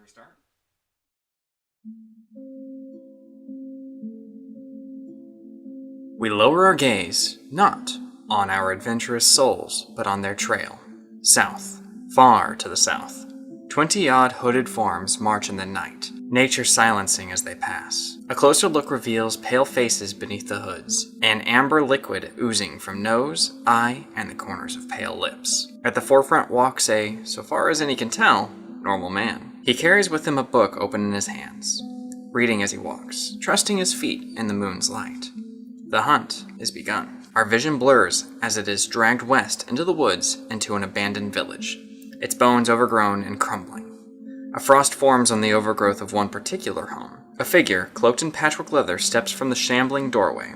start. We lower our gaze, not on our adventurous souls, but on their trail. South, far to the south. 20-odd hooded forms march in the night, nature silencing as they pass. A closer look reveals pale faces beneath the hoods, an amber liquid oozing from nose, eye, and the corners of pale lips. At the forefront walks a, so far as any can tell, normal man. He carries with him a book open in his hands, reading as he walks, trusting his feet in the moon's light. The hunt is begun. Our vision blurs as it is dragged west into the woods and to an abandoned village, its bones overgrown and crumbling. A frost forms on the overgrowth of one particular home. A figure, cloaked in patchwork leather, steps from the shambling doorway.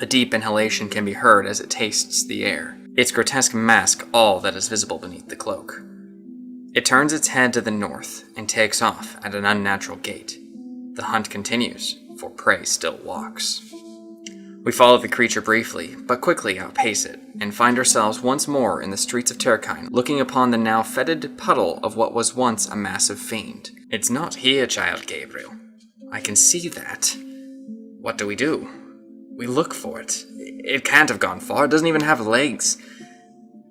A deep inhalation can be heard as it tastes the air, its grotesque mask all that is visible beneath the cloak. It turns its head to the north and takes off at an unnatural gait. The hunt continues, for prey still walks. We follow the creature briefly, but quickly outpace it, and find ourselves once more in the streets of Terrakine, looking upon the now fetid puddle of what was once a massive fiend. It's not here, child Gabriel. I can see that. What do? We look for it. It can't have gone far. It doesn't even have legs.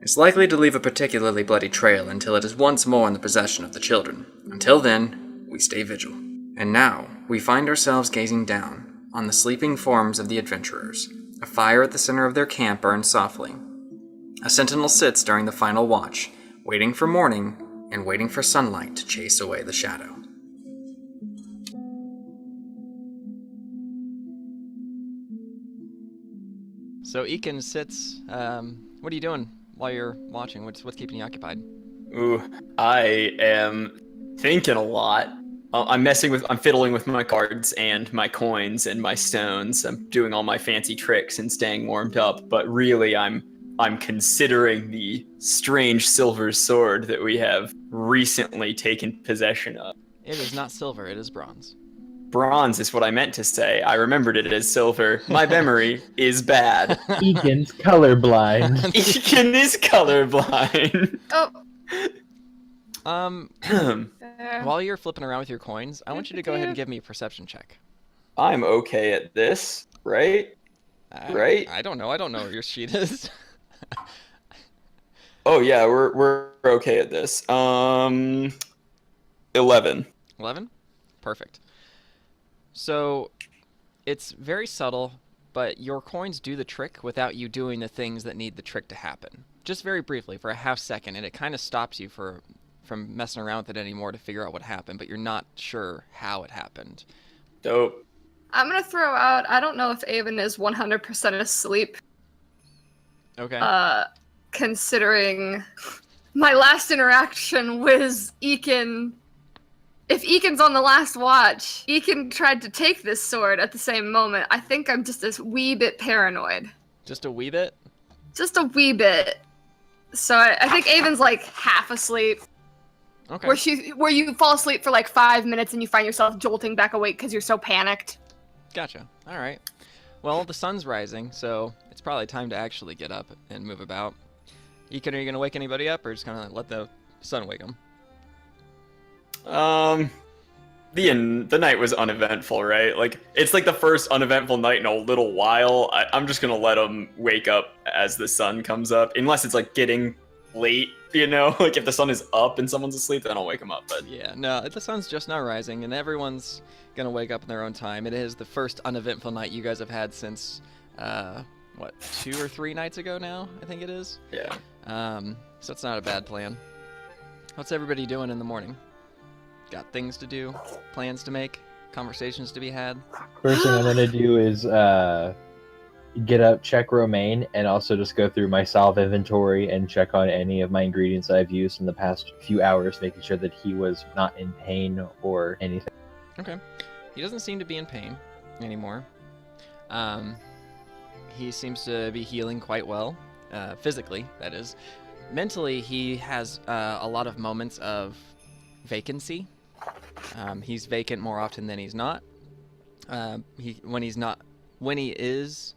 It's likely to leave a particularly bloody trail until it is once more in the possession of the children. Until then, we stay vigil. And now, we find ourselves gazing down on the sleeping forms of the adventurers. A fire at the center of their camp burns softly. A sentinel sits during the final watch, waiting for morning and waiting for sunlight to chase away the shadow. So Ekin sits. What are you doing while you're watching? What's keeping you occupied? Ooh, I am thinking a lot. I'm fiddling with my cards and my coins and my stones. I'm doing all my fancy tricks and staying warmed up. But really, I'm considering the strange silver sword that we have recently taken possession of. It is not silver. It is bronze. Bronze is what I meant to say. I remembered it as silver. My memory is bad. Egan's colorblind. Egan is colorblind. Oh. While you're flipping around with your coins, I want you to go ahead and give me a perception check. I'm okay at this, right? Right? I don't know. I don't know what your sheet is. Oh yeah, we're okay at this. 11. 11? Perfect. So, it's very subtle, but your coins do the trick without you doing the things that need the trick to happen. Just very briefly, for a half second, and it kind of stops you from messing around with it anymore to figure out what happened, but you're not sure how it happened. Dope. I'm gonna throw out, I don't know if Avon is 100% asleep. Okay. Considering my last interaction with Ekin. If Ekin's on the last watch, Ekin tried to take this sword at the same moment. I think I'm just a wee bit paranoid. Just a wee bit? Just a wee bit. So I think Avon's like half asleep. Okay. Where you fall asleep for like 5 minutes and you find yourself jolting back awake because you're so panicked. Gotcha. All right. Well, the sun's rising, so it's probably time to actually get up and move about. Ekin, are you going to wake anybody up, or just going to let the sun wake them? The night was uneventful, right? Like, it's like the first uneventful night in a little while. I'm just gonna let them wake up as the sun comes up, unless it's like getting late, you know? Like if the sun is up and someone's asleep, then I'll wake them up. But yeah, no, the sun's just now rising, and everyone's gonna wake up in their own time. It is the first uneventful night you guys have had since, 2 or 3 nights ago now? I think it is. Yeah. So it's not a bad plan. What's everybody doing in the morning? Got things to do, plans to make, conversations to be had. First thing I'm gonna do is get up, check Romaine, and also just go through my salve inventory and check on any of my ingredients I've used in the past few hours, making sure that he was not in pain or anything. Okay. He doesn't seem to be in pain anymore. He seems to be healing quite well, physically, that is. Mentally, he has a lot of moments of vacancy. He's vacant more often than he's not. When he is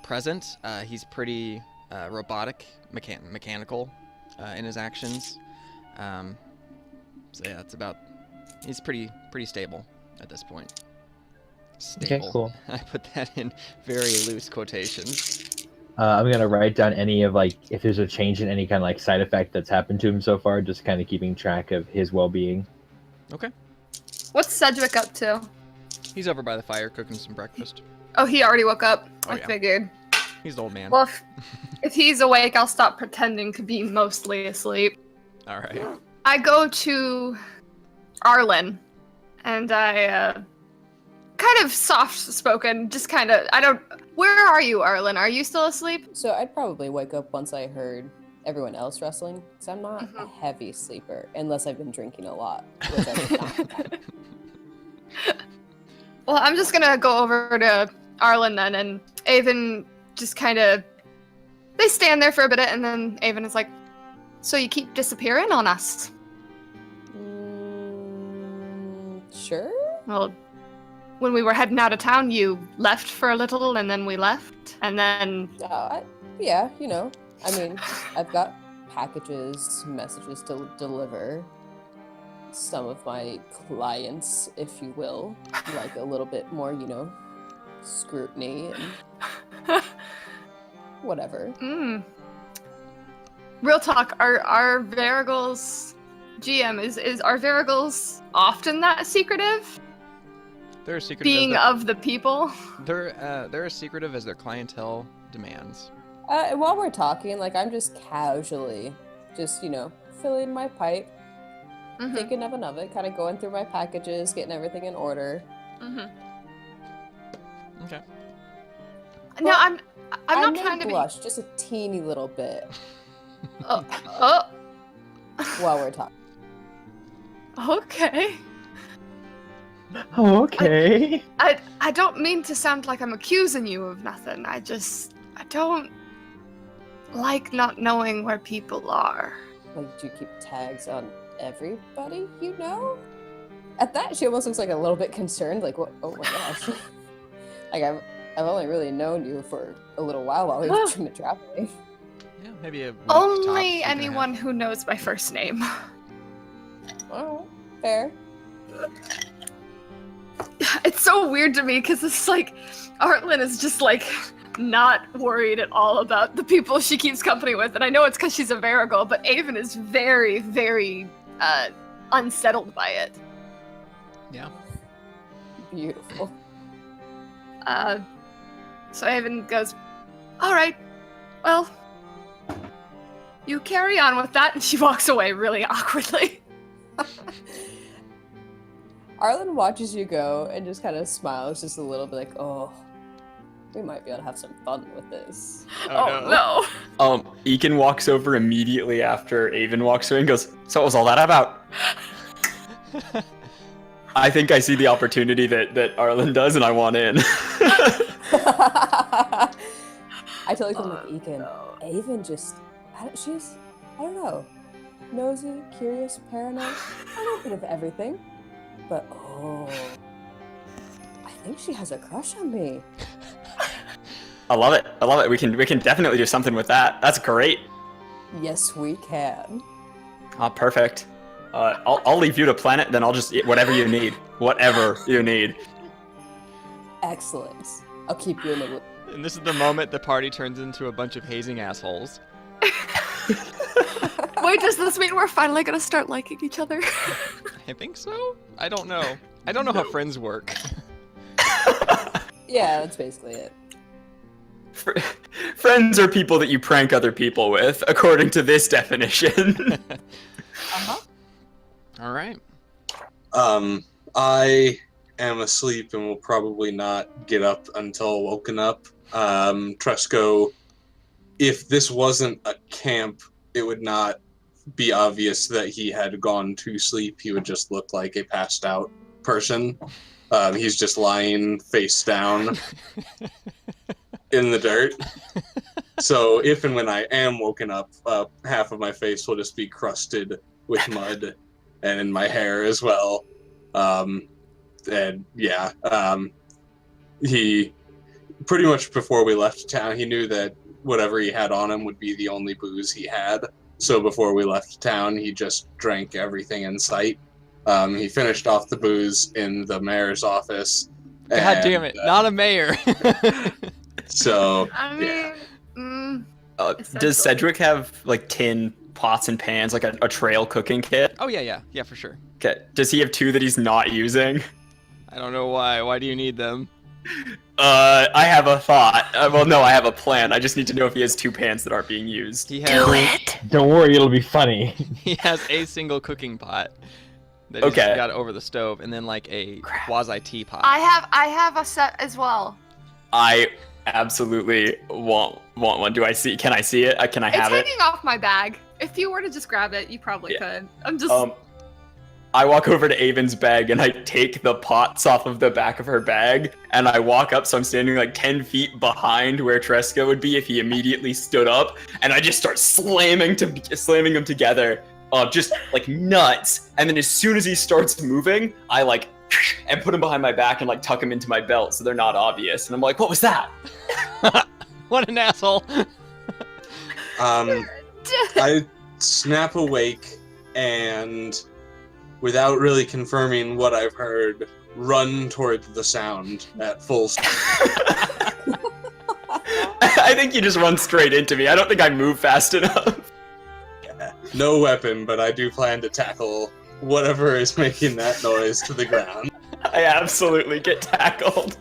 present, he's pretty robotic, mechanical in his actions. So yeah, that's about He's pretty stable at this point. Okay, Stable. cool. I put that in very loose quotations. I'm gonna write down any of like if there's a change in any kind of like side effect that's happened to him so far, just kind of keeping track of his well-being. Okay. What's Cedric up to? He's over by the fire cooking some breakfast. Oh, he already woke up. Oh, I yeah. figured. He's the old man. Well, if he's awake, I'll stop pretending to be mostly asleep. All right. I go to Arlen, and I kind of soft-spoken, just kind of. Where are you, Arlen? Are you still asleep? So I'd probably wake up once I heard everyone else wrestling, because I'm not a heavy sleeper, unless I've been drinking a lot, which I did not. Well, I'm just gonna go over to Arlen then, and Avon just kind of. They stand there for a bit, and then Avon is like, "So you keep disappearing on us?" Sure. Well, when we were heading out of town, you left for a little, and then we left, and then. Yeah, you know. I mean, I've got packages, messages to deliver. Some of my clients, if you will, like a little bit more, you know, scrutiny and whatever. Real talk, are Varigals GM are Varigals often that secretive? They're as secretive Being of the people? They're as secretive as their clientele demands. And while we're talking, like, I'm just casually just, you know, filling my pipe, thinking of it, kind of going through my packages, getting everything in order. Okay. No, I'm not may trying to blush just a teeny little bit be. Oh. while we're talking. Okay. Okay. I don't mean to sound like I'm accusing you of nothing. I don't like not knowing where people are. Like, do you keep tags on everybody you know? At that, she almost looks like a little bit concerned, like, what? Oh my gosh. Like, I've only really known you for a little while we've been traveling. Yeah, maybe a week Only tops, week and a anyone half. who knows my first name. Oh, fair. It's so weird to me because it's like Arlen is just like not worried at all about the people she keeps company with, and I know it's because she's a Varigal, but Avon is very, very unsettled by it. Yeah. Beautiful. So Avon goes, "All right, well, you carry on with that," and she walks away really awkwardly. Arlen watches you go and just kind of smiles just a little bit like, oh, we might be able to have some fun with this. Oh no. Ekin walks over immediately after Avon walks away and goes, "So what was all that about?" I think I see the opportunity that Arlen does, and I want in. I totally feel like Ekin. Avon just, I don't know, nosy, curious, paranoid, a little bit of everything. But, I think she has a crush on me. I love it. We can definitely do something with that. That's great. Yes, we can. Perfect. I'll leave you to plan it, then I'll just whatever you need. Whatever you need. Excellent. I'll keep you in the loop. And this is the moment the party turns into a bunch of hazing assholes. Wait, does this mean we're finally gonna start liking each other? I think so. I don't know. I don't know how friends work. Yeah, that's basically it. Friends are people that you prank other people with, according to this definition. All right. I am asleep and will probably not get up until woken up. Tresco, if this wasn't a camp, it would not be obvious that he had gone to sleep. He would just look like a passed out person. He's just lying face down in the dirt. So if and when I am woken up, half of my face will just be crusted with mud, and in my hair as well. He pretty much before we left town, he knew that whatever he had on him would be the only booze he had. So before we left town, he just drank everything in sight. He finished off the booze in the mayor's office. God damn it! Not a mayor. So, I yeah. mean, Does Cedric have like tin pots and pans, like a trail cooking kit? Oh yeah, for sure. Okay. Does he have 2 that he's not using? I don't know why. Why do you need them? I have a thought. Well, no, I have a plan. I just need to know if he has 2 pans that aren't being used. He has. Don't worry, it'll be funny. He has a single cooking pot that he's Okay. got over the stove, and then like a quasi teapot. I have a set as well. I absolutely want one. Do I see? Can I see it? Can I It's have it? hanging off my bag. If you were to just grab it, you probably could. I'm just. I walk over to Avon's bag and I take the pots off of the back of her bag and I walk up, so I'm standing like 10 feet behind where Tresco would be if he immediately stood up, and I just start slamming them together, just like nuts. And then as soon as he starts moving, I like and put him behind my back and like tuck him into my belt so they're not obvious. And I'm like, what was that? What an asshole! I snap awake and, without really confirming what I've heard, run toward the sound at full speed. I think you just run straight into me. I don't think I move fast enough. No weapon, but I do plan to tackle whatever is making that noise to the ground. I absolutely get tackled.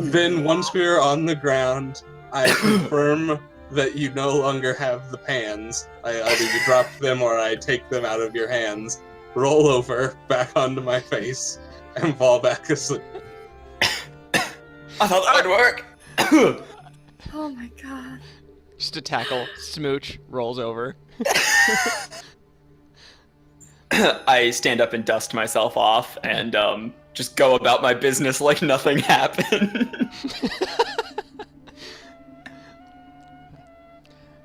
Then once we are on the ground, I confirm that you no longer have the pans. Either you drop them or I take them out of your hands, roll over, back onto my face, and fall back asleep. I thought that would work. Oh my god. Just a tackle, smooch, rolls over. I stand up and dust myself off and just go about my business like nothing happened.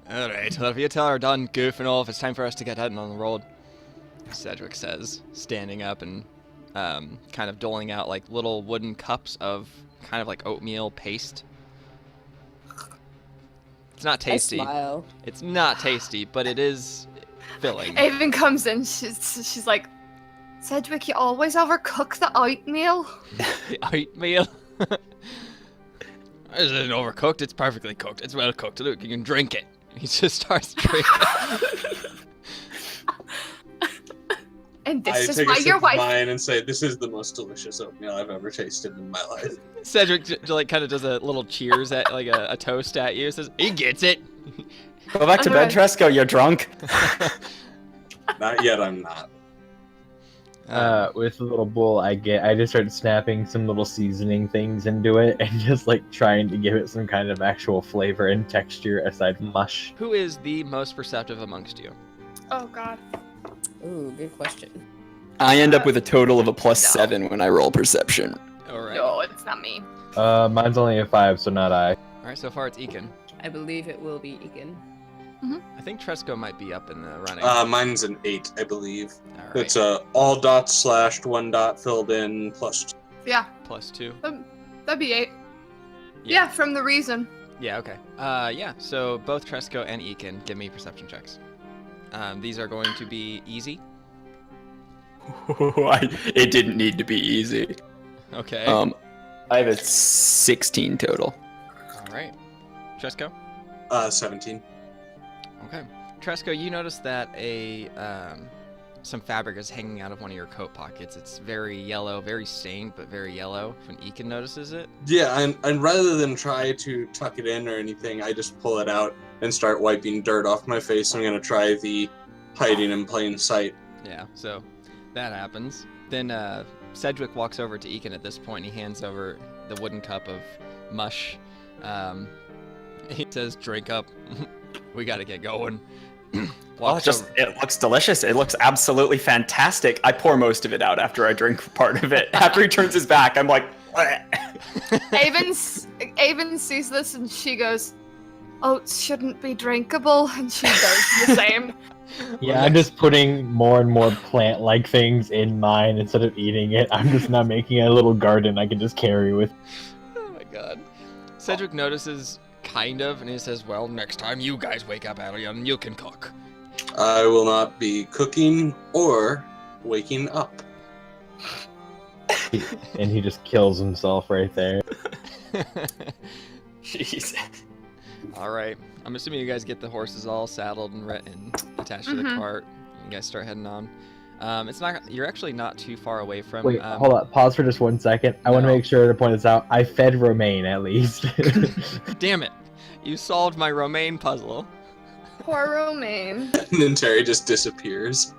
Alright, well if you two are done goofing off, it's time for us to get heading on the road, Cedric says, standing up and kind of doling out like little wooden cups of kind of like oatmeal paste. It's not tasty. I smile. It's not tasty, but it is filling. Avon comes in. She's like, Cedric, you always overcook the oatmeal. The oatmeal? It isn't overcooked, it's perfectly cooked. It's well cooked. Look, you can drink it. He just starts drinking. And I this is take why a sip your of wife. mine and say, this is the most delicious oatmeal I've ever tasted in my life. Cedric like kind of does a little cheers at like a toast at you. Says he gets it. Go back to bed, Tresco. You're drunk. Not yet, I'm not. With the little bowl I just started snapping some little seasoning things into it and just like trying to give it some kind of actual flavor and texture aside from mush. Who is the most perceptive amongst you? Oh god. Ooh, good question. I end up with a total of a +7 when I roll perception. All right. No, it's not me. Mine's only a 5, so not I. All right. So far, it's Ekin. I believe it will be Egan. I think Tresco might be up in the running. Mine's an 8, I believe. All right. It's all dots slashed, 1 dot filled in, +2. Yeah, +2. that'd be 8. Yeah, from the reason. Yeah. Okay. Yeah. So both Tresco and Ekin, give me perception checks. These are going to be easy. It didn't need to be easy. Okay. I have a 16 total. All right. Tresco. 17. Okay. Tresco, you notice that some fabric is hanging out of one of your coat pockets. It's very yellow, very stained, but very yellow. When Ekin notices it. Yeah, and rather than try to tuck it in or anything, I just pull it out and start wiping dirt off my face. I'm gonna try the hiding in plain sight. Yeah. So that happens. Then Cedric walks over to Ekin at this point. He hands over the wooden cup of mush. He says, "Drink up. We gotta get going." It looks delicious. It looks absolutely fantastic. I pour most of it out after I drink part of it. After he turns his back, I'm like, Avon sees this and she goes, "Oats shouldn't be drinkable," and she does the same. Yeah, I'm just putting more and more plant-like things in mine instead of eating it. I'm just not making a little garden I can just carry with. Oh my god. Cedric notices, kind of, and he says, "Well, next time you guys wake up early and you can cook." I will not be cooking or waking up. And he just kills himself right there. Jeez. All right. I'm assuming you guys get the horses all saddled and attached to the cart. You guys start heading on. It's not. You're actually not too far away from. Wait, hold up. Pause for just 1 second. I want to make sure to point this out. I fed Romaine at least. Damn it! You solved my romaine puzzle. Poor Romaine. And then Terry just disappears.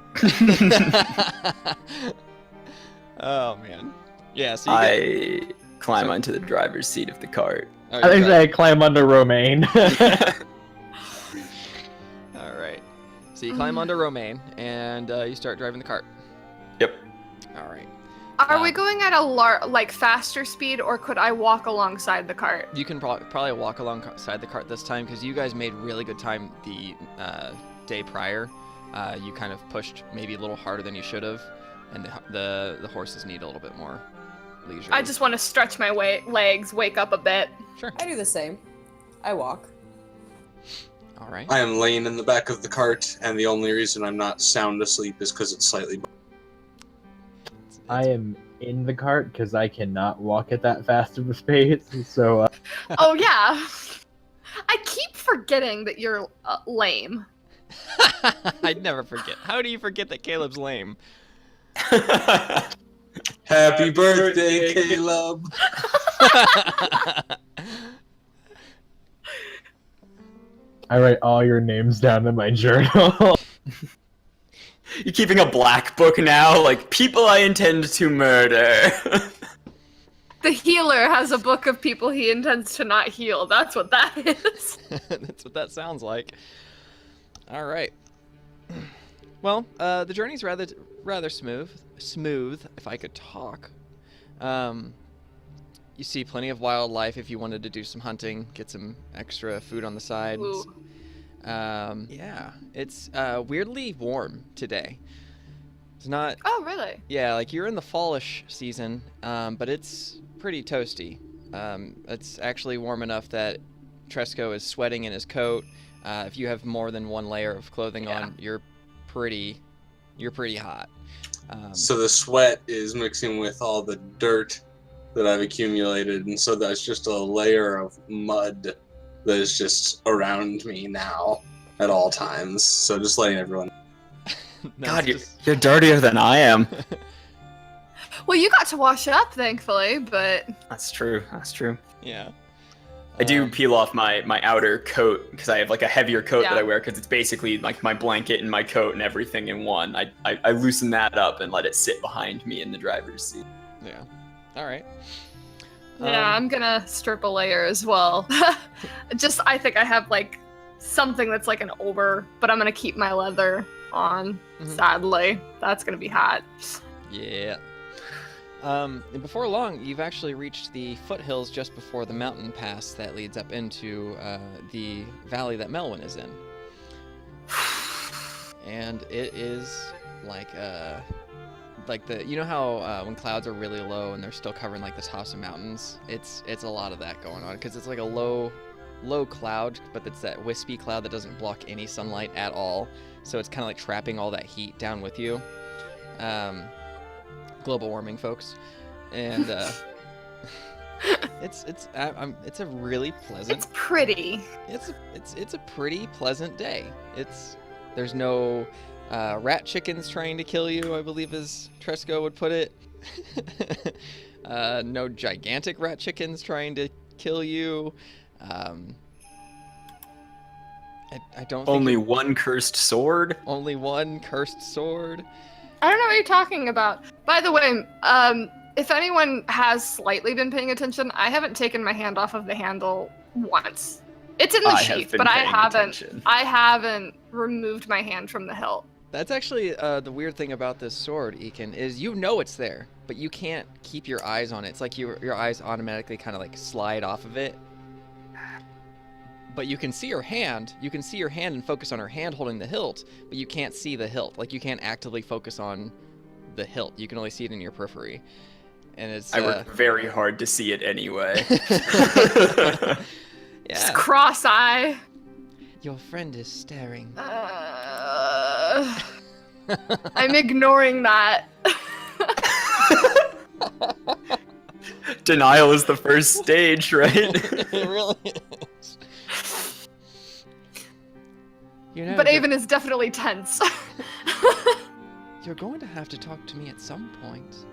Oh man. Yeah. So I climb onto the driver's seat of the cart. Oh, I think I climb under Romaine. All right. So you climb onto Romaine and you start driving the cart. Yep. All right. Are we going at a faster speed, or could I walk alongside the cart? You can probably walk alongside the cart this time because you guys made really good time the day prior. You kind of pushed maybe a little harder than you should have, and the horses need a little bit more leisure. I just want to stretch my legs, wake up a bit. Sure. I do the same. I walk. All right. I am laying in the back of the cart, and the only reason I'm not sound asleep is because it's slightly. I am in the cart because I cannot walk at that fast of a pace. So. Oh yeah. I keep forgetting that you're lame. I'd never forget. How do you forget that Caleb's lame? Happy birthday, Caleb! I write all your names down in my journal. You're keeping a black book now, like people I intend to murder. The healer has a book of people he intends to not heal. That's what that is. That's what that sounds like. All right. Well, the journey's rather smooth. Smooth, if I could talk. You see plenty of wildlife if you wanted to do some hunting, get some extra food on the side. Ooh. Yeah, it's weirdly warm today. It's not. Oh, really? Yeah, like you're in the fallish season, but it's pretty toasty. It's actually warm enough that Tresco is sweating in his coat. If you have more than one layer of clothing on, you're pretty hot. So the sweat is mixing with all the dirt that I've accumulated, and so that's just a layer of mud that is just around me now at all times. So just letting everyone. No, God, it's you're dirtier than I am. Well, you got to wash up, thankfully, but... That's true. yeah. I do peel off my outer coat because I have like a heavier coat Yeah. that I wear because it's basically like my blanket and my coat and everything in one. I loosen that up and let it sit behind me in the driver's seat. Yeah. All right. Yeah, I'm gonna strip a layer as well. I think I have like something that's like an over, but I'm gonna keep my leather on, sadly. That's gonna be hot. Yeah. And before long, you've actually reached the foothills just before the mountain pass that leads up into the valley that Melwan is in. And it is like you know how when clouds are really low and they're still covering like the tops of mountains, it's a lot of that going on because it's like a low cloud, but it's that wispy cloud that doesn't block any sunlight at all, so it's kind of like trapping all that heat down with you. Global warming, folks, and it's a really pleasant. It's pretty. It's a pretty pleasant day. There's no rat chickens trying to kill you, I believe as Tresco would put it. No gigantic rat chickens trying to kill you. I don't think Only one cursed sword. only one cursed sword. I don't know what you're talking about. By the way, if anyone has slightly been paying attention, I haven't taken my hand off of the handle once. It's in the I have sheath, been but I paying haven't. attention. I haven't removed my hand from the hilt. That's actually the weird thing about this sword, Ekin, is you know it's there, but you can't keep your eyes on it. It's like your eyes automatically kind of like slide off of it. But you can see your hand. You can see your hand and focus on her hand holding the hilt, but you can't see the hilt. Like you can't actively focus on the hilt. You can only see it in your periphery. And it's I work very hard to see it anyway. yeah. Just cross-eye. Your friend is staring. I'm ignoring that. Denial is the first stage, right? It really is. You know, But Avon is definitely tense. you're going to have to talk to me at some point.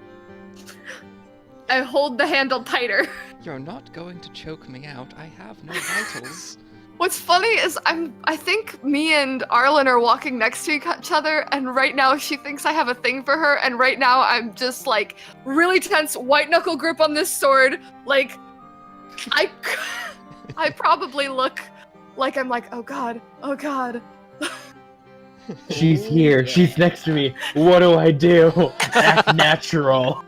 I hold the handle tighter. You're not going to choke me out. I have no vitals. What's funny is I think me and Arlen are walking next to each other, and right now she thinks I have a thing for her, and right now I'm just like really tense, white knuckle grip on this sword. Like I probably look like I'm like, oh god. She's here. Yeah. She's next to me. What do I do? Act natural.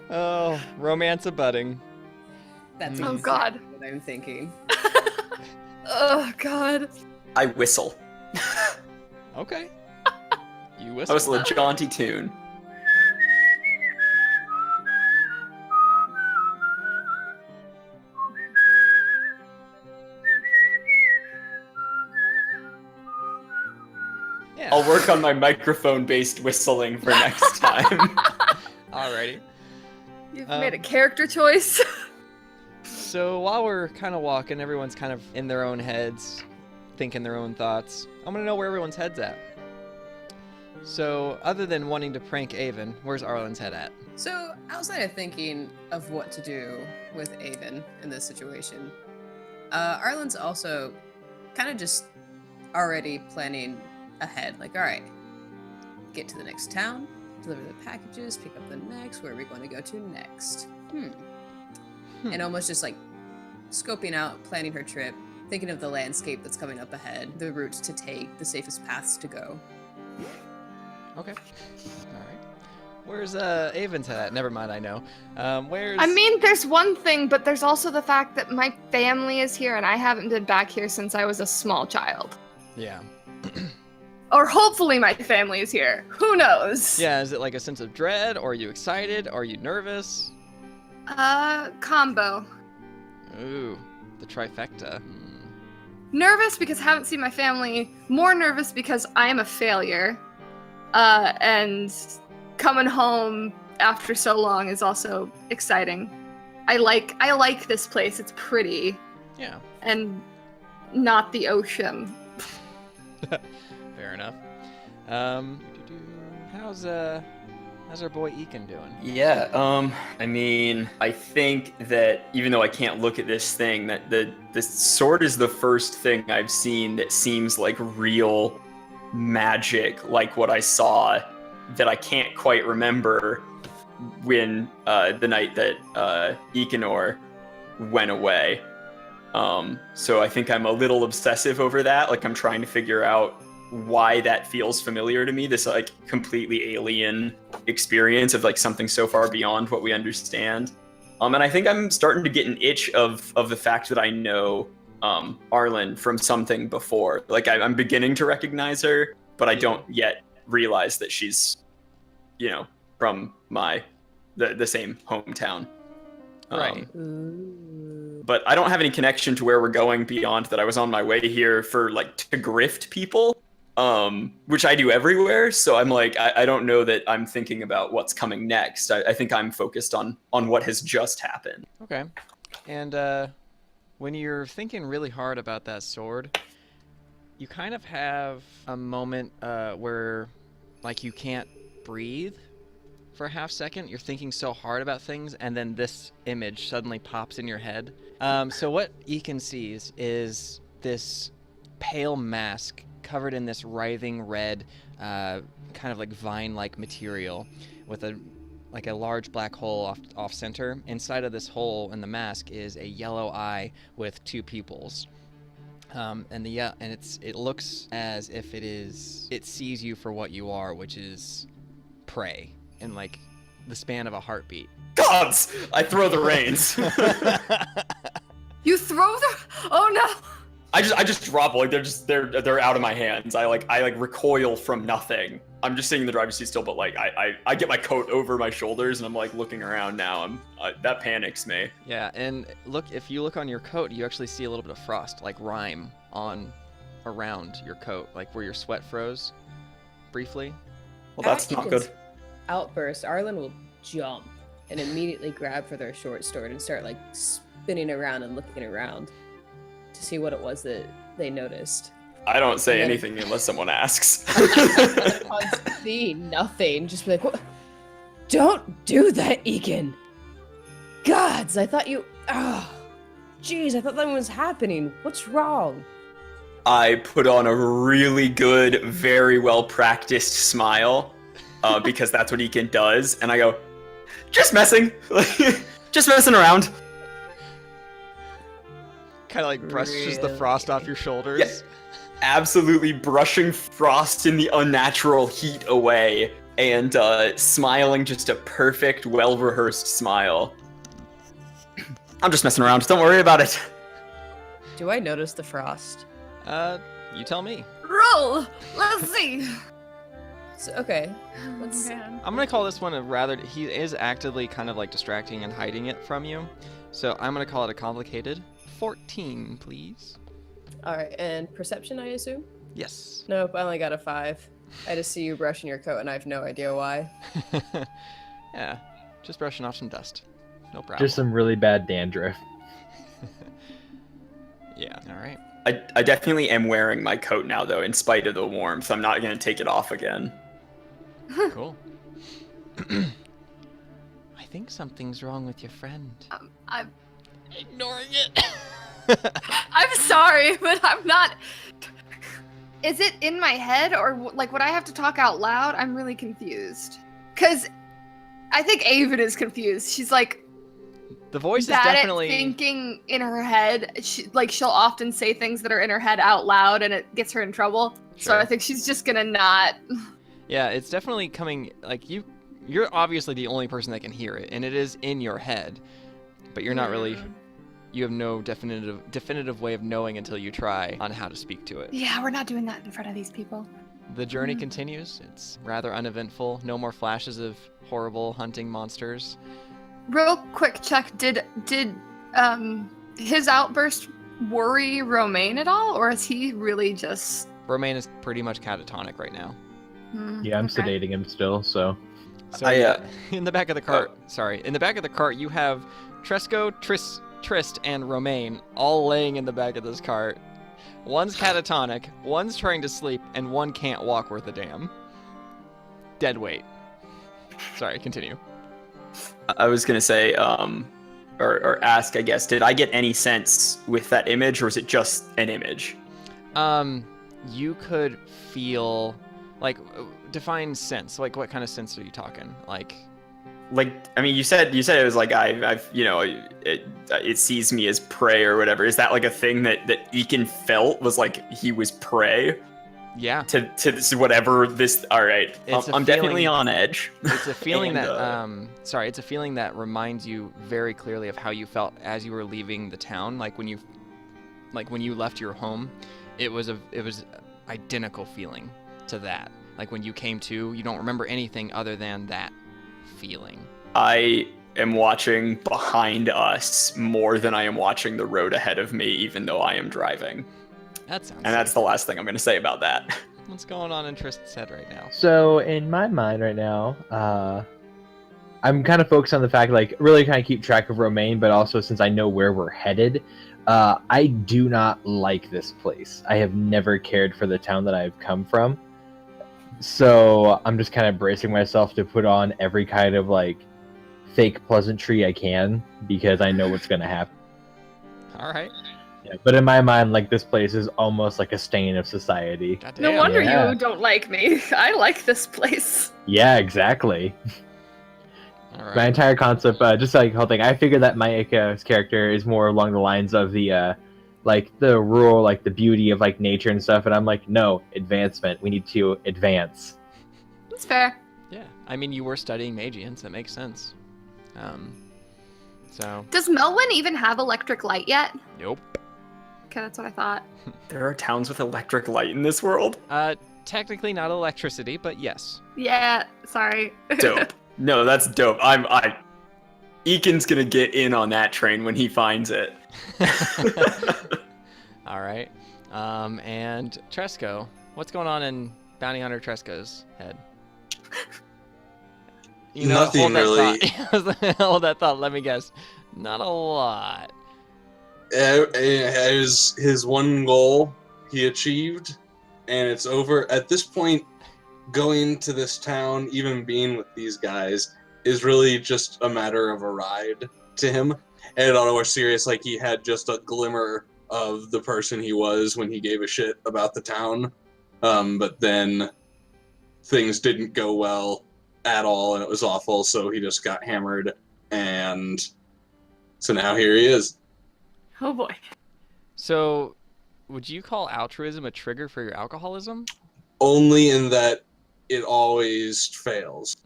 Oh, romance abutting. That's Oh, God. what I'm thinking. Oh god. I whistle. Okay. You I whistle. whistle a jaunty tune. Yeah. I'll work on my microphone-based whistling for next time. Alrighty. You've made a character choice. So while we're kind of walking, everyone's kind of in their own heads, thinking their own thoughts. I'm gonna know where everyone's head's at. So, other than wanting to prank Avon, where's Arlen's head at? So, outside of thinking of what to do with Avon in this situation, Arlen's also kind of just already planning ahead. Like, all right, get to the next town, deliver the packages, pick up the next. Where are we going to go to next? And almost just like scoping out, planning her trip, thinking of the landscape that's coming up ahead, the routes to take, the safest paths to go. Okay. Alright. Where's Avon's head at? Never mind, I know. Where's... I mean, there's one thing, but there's also the fact that my family is here and I haven't been back here since I was a small child. Yeah. Or hopefully my family is here. Who knows? Yeah, is it like a sense of dread? Or are you excited? Are you nervous? Combo. Ooh, the trifecta. Nervous because I haven't seen my family. More nervous because I am a failure. And coming home after so long is also exciting. I like this place. It's pretty. Yeah. And not the ocean. Fair enough. How's our boy Ekin doing? Yeah, I mean, I think that even though I can't look at this thing, that the sword is the first thing I've seen that seems like real magic, like what I saw, that I can't quite remember when the night that Ekinor went away. So I think I'm a little obsessive over that. Like I'm trying to figure out why that feels familiar to me, this like completely alien experience of like something so far beyond what we understand. And I think I'm starting to get an itch of the fact that I know Arlen from something before. Like I'm beginning to recognize her, but I don't yet realize that she's, you know, from the same hometown. Right. But I don't have any connection to where we're going beyond that I was on my way here for like to grift people. Which I do everywhere, so I'm like, I don't know that I'm thinking about what's coming next. I think I'm focused on what has just happened. Okay. And when you're thinking really hard about that sword, you kind of have a moment where like you can't breathe for a half second. You're thinking so hard about things, and then this image suddenly pops in your head. So what Ekin sees is this pale mask covered in this writhing red, kind of like vine-like material, with a large black hole off center. Inside of this hole in the mask is a yellow eye with two pupils, and it looks as if it sees you for what you are, which is prey, in like the span of a heartbeat. Gods! I throw the reins. You throw the... Oh no! I just drop, like they're out of my hands. I recoil from nothing. I'm just sitting in the driver's seat still, but like I get my coat over my shoulders and I'm like looking around now. That panics me. Yeah, and if you look on your coat, you actually see a little bit of frost, like rime on around your coat, like where your sweat froze briefly. Well, that's not good. Outburst. Arlen will jump and immediately grab for their short sword and start like spinning around and looking around to see what it was that they noticed. I don't say And then- anything unless someone asks. Upon seeing nothing, just be like, "What? Don't do that, Egan! Gods, I thought you. Oh, jeez, I thought that was happening. What's wrong?" I put on a really good, very well practiced smile, because that's what Ekin does, and I go, just messing, just messing around. Kind of like brushes the frost off your shoulders. Yeah. Absolutely brushing frost in the unnatural heat away, and smiling just a perfect, well-rehearsed smile. I'm just messing around, don't worry about it. Do I notice the frost? You tell me. Roll! Let's see. So, okay, let's. Man. I'm gonna call this one a rather. He is actively kind of like distracting and hiding it from you, so I'm gonna call it a complicated 14, please. All right, and perception, I assume. Yes. Nope, I only got a 5. I just see you brushing your coat, and I have no idea why. Yeah, just brushing off some dust. No problem. Just some really bad dandruff. Yeah. All right. I definitely am wearing my coat now, though, in spite of the warmth. I'm not gonna take it off again. Cool. I think something's wrong with your friend. I'm Ignoring it. I'm sorry, but I'm not. Is it in my head or like would I have to talk out loud? I'm really confused. Cause I think Aven is confused. She's like The voice is bad definitely. at thinking in her head. She'll often say things that are in her head out loud, and it gets her in trouble. So Sure. I think she's just gonna not. Yeah, it's definitely coming. Like you're obviously the only person that can hear it, and it is in your head, but you're not really. You have no definitive way of knowing until you try on how to speak to it. Yeah, we're not doing that in front of these people. The journey continues. It's rather uneventful. No more flashes of horrible hunting monsters. Real quick check. Did his outburst worry Romaine at all, or is he really just? Romaine is pretty much catatonic right now. Yeah, I'm okay. sedating him still, so. So I, in the back of the cart, in the back of the cart, you have Tresco, Trist, and Romaine all laying in the back of this cart. One's catatonic, one's trying to sleep, and one can't walk worth a damn. Dead weight. Sorry, continue. I was gonna say, or ask, I guess, did I get any sense with that image, or was it just an image? You could feel, like, define sense. Like, what kind of sense are you talking? Like, I mean, you said it was like I've it sees me as prey or whatever. Is that like a thing that Ekin felt was like he was prey yeah. to this whatever this? All right, It's a I'm definitely feeling- on edge. It's a feeling And, that it's a feeling that reminds you very clearly of how you felt as you were leaving the town. Like when you left your home, it was identical feeling to that. Like when you came to, you don't remember anything other than that feeling. I am watching behind us more than I am watching the road ahead of me, even though I am driving. That sounds. And that's the last thing I'm going to say about that. What's going on in Trist's head right now? So in my mind right now, I'm kind of focused on the fact, like, really kind of keep track of Romaine, but also since I know where we're headed, I do not like this place. I have never cared for the town that I've come from. So I'm just kind of bracing myself to put on every kind of, like, fake pleasantry I can, because I know what's going to happen. All right. Yeah, but in my mind, like, this place is almost like a stain of society. Goddamn. No wonder Yeah. you don't like me. I like this place. Yeah, exactly. All My right. entire concept, just like whole thing, I figured that Maika's character is more along the lines of the, like, the rural, like, the beauty of, like, nature and stuff, and I'm like, no, advancement. We need to advance. That's fair. Yeah. I mean, you were studying Magians. That makes sense. So. Does Melwan even have electric light yet? Nope. Okay, that's what I thought. There are towns with electric light in this world? Technically not electricity, but yes. Yeah, sorry. Dope. No, that's dope. Eakin's gonna get in on that train when he finds it. All right. And Tresco, what's going on in Bounty Hunter Tresco's head? Nothing hold that really. thought. Hold that thought. Let me guess. Not a lot. His one goal he achieved, and it's over. At this point, going to this town, even being with these guys, is really just a matter of a ride to him. And on a more serious, like, he had just a glimmer of the person he was when he gave a shit about the town. But then things didn't go well at all, and it was awful, so he just got hammered, and so now here he is. Oh boy. So, would you call altruism a trigger for your alcoholism? Only in that it always fails.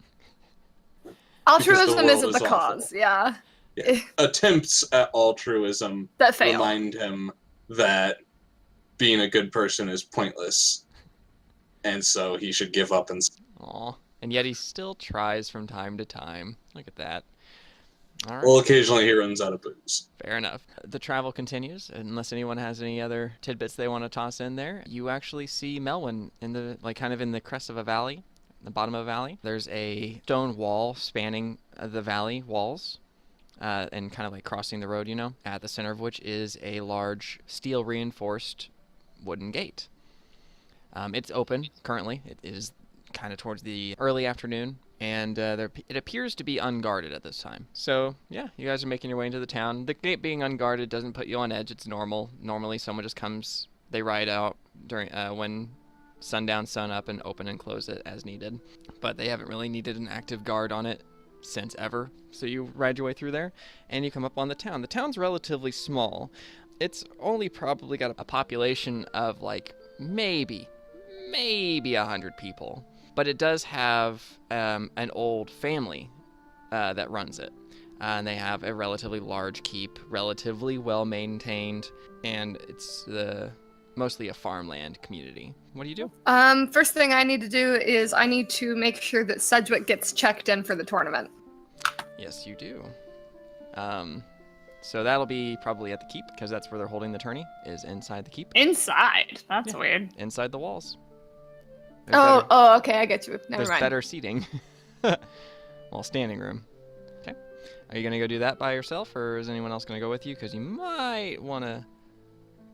Altruism world isn't is the awful. cause, yeah. Yeah. Attempts at altruism That fail. remind him that being a good person is pointless, and so he should give up and... Aw. And yet he still tries from time to time. Look at that. All right. Well, occasionally he runs out of booze. Fair enough. The travel continues, unless anyone has any other tidbits they want to toss in there. You actually see Melwan in the, like, kind of in the crest of a valley, the bottom of a valley. There's a stone wall spanning the valley walls, and kind of like crossing the road, you know, at the center of which is a large steel reinforced wooden gate. It's open currently. It is kind of towards the early afternoon, and it appears to be unguarded at this time. So yeah, you guys are making your way into the town. The gate being unguarded doesn't put you on edge. It's normal. Normally someone just comes, they ride out during when sundown, sun up, and open and close it as needed. But they haven't really needed an active guard on it since ever. So you ride your way through there, and you come up on the town. The town's relatively small. It's only probably got a population of like maybe 100 people. But it does have an old family that runs it. And they have a relatively large keep, relatively well-maintained, and it's mostly a farmland community. What do you do? First thing I need to do is I need to make sure that Sedgwick gets checked in for the tournament. Yes, you do. So that'll be probably at the keep, because that's where they're holding the tourney, is inside the keep. Inside? That's Yeah. weird. Inside the walls. There's Okay, I get you. Never There's mind. better seating. Well, standing room. Okay. Are you going to go do that by yourself, or is anyone else going to go with you? Because you might want to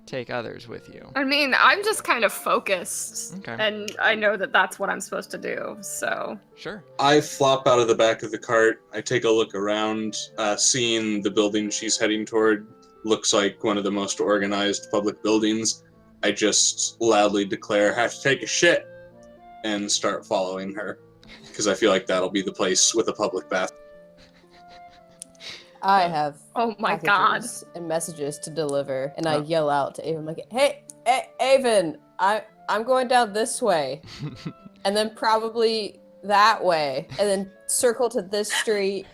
take others with you. I mean, I'm just kind of focused, Okay. and I know that that's what I'm supposed to do, so... Sure. I flop out of the back of the cart. I take a look around, seeing the building she's heading toward. Looks like one of the most organized public buildings. I just loudly declare, "Have to take a shit," and start following her, because I feel like that'll be the place with a public bath. I have Oh my god. packages and messages to deliver, and I Oh. yell out to Avon like, "Hey, Avon, I'm going down this way, and then probably that way, and then circle to this street."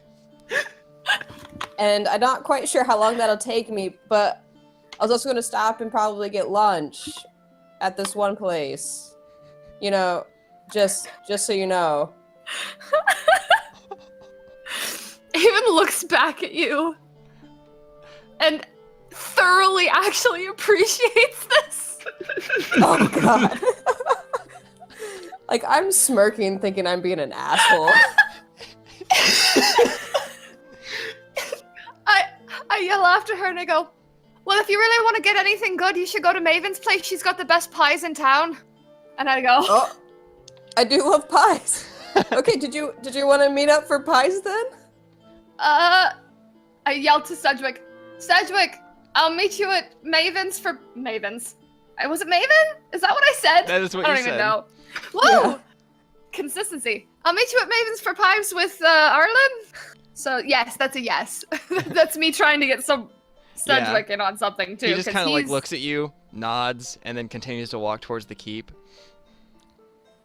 And I'm not quite sure how long that'll take me, but I was also going to stop and probably get lunch at this one place. You know, just so you know. Even looks back at you and thoroughly actually appreciates this. Oh god. Like, I'm smirking thinking I'm being an asshole. I yell after her and I go, "Well, if you really want to get anything good, you should go to Maven's place. She's got the best pies in town." And I go, Oh, I do love pies. Okay, did you want to meet up for pies then? I yelled to Sedgwick, "Sedgwick, I'll meet you at Maven's for Maven's." Was it Maven? Is that what I said? That is what I you don't even said. know. Woo! Yeah. Consistency. I'll meet you at Maven's for pies with Arlen. So yes, that's a yes. That's me trying to get some Sedgwick in on something too. He just 'cause kind of like he's- looks at you, nods, and then continues to walk towards the keep.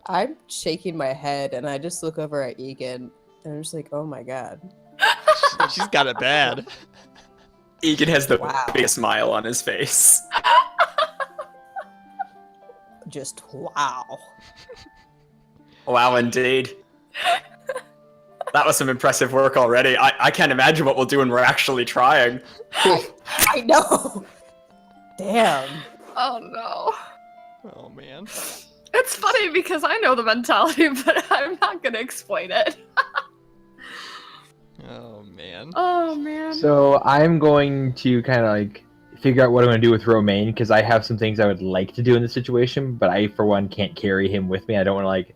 I'm shaking my head and I just look over at Egan and I'm just like, oh my god. She's got it bad. Egan has the Wow. biggest smile on his face. Just wow. Wow, indeed. That was some impressive work already. I can't imagine what we'll do when we're actually trying. I know. Damn. Oh no. Oh man. It's funny because I know the mentality, but I'm not gonna explain it. Oh man. Oh man. So I'm going to kind of like figure out what I'm going to do with Romaine because I have some things I would like to do in this situation, but I, for one, can't carry him with me. I don't want to like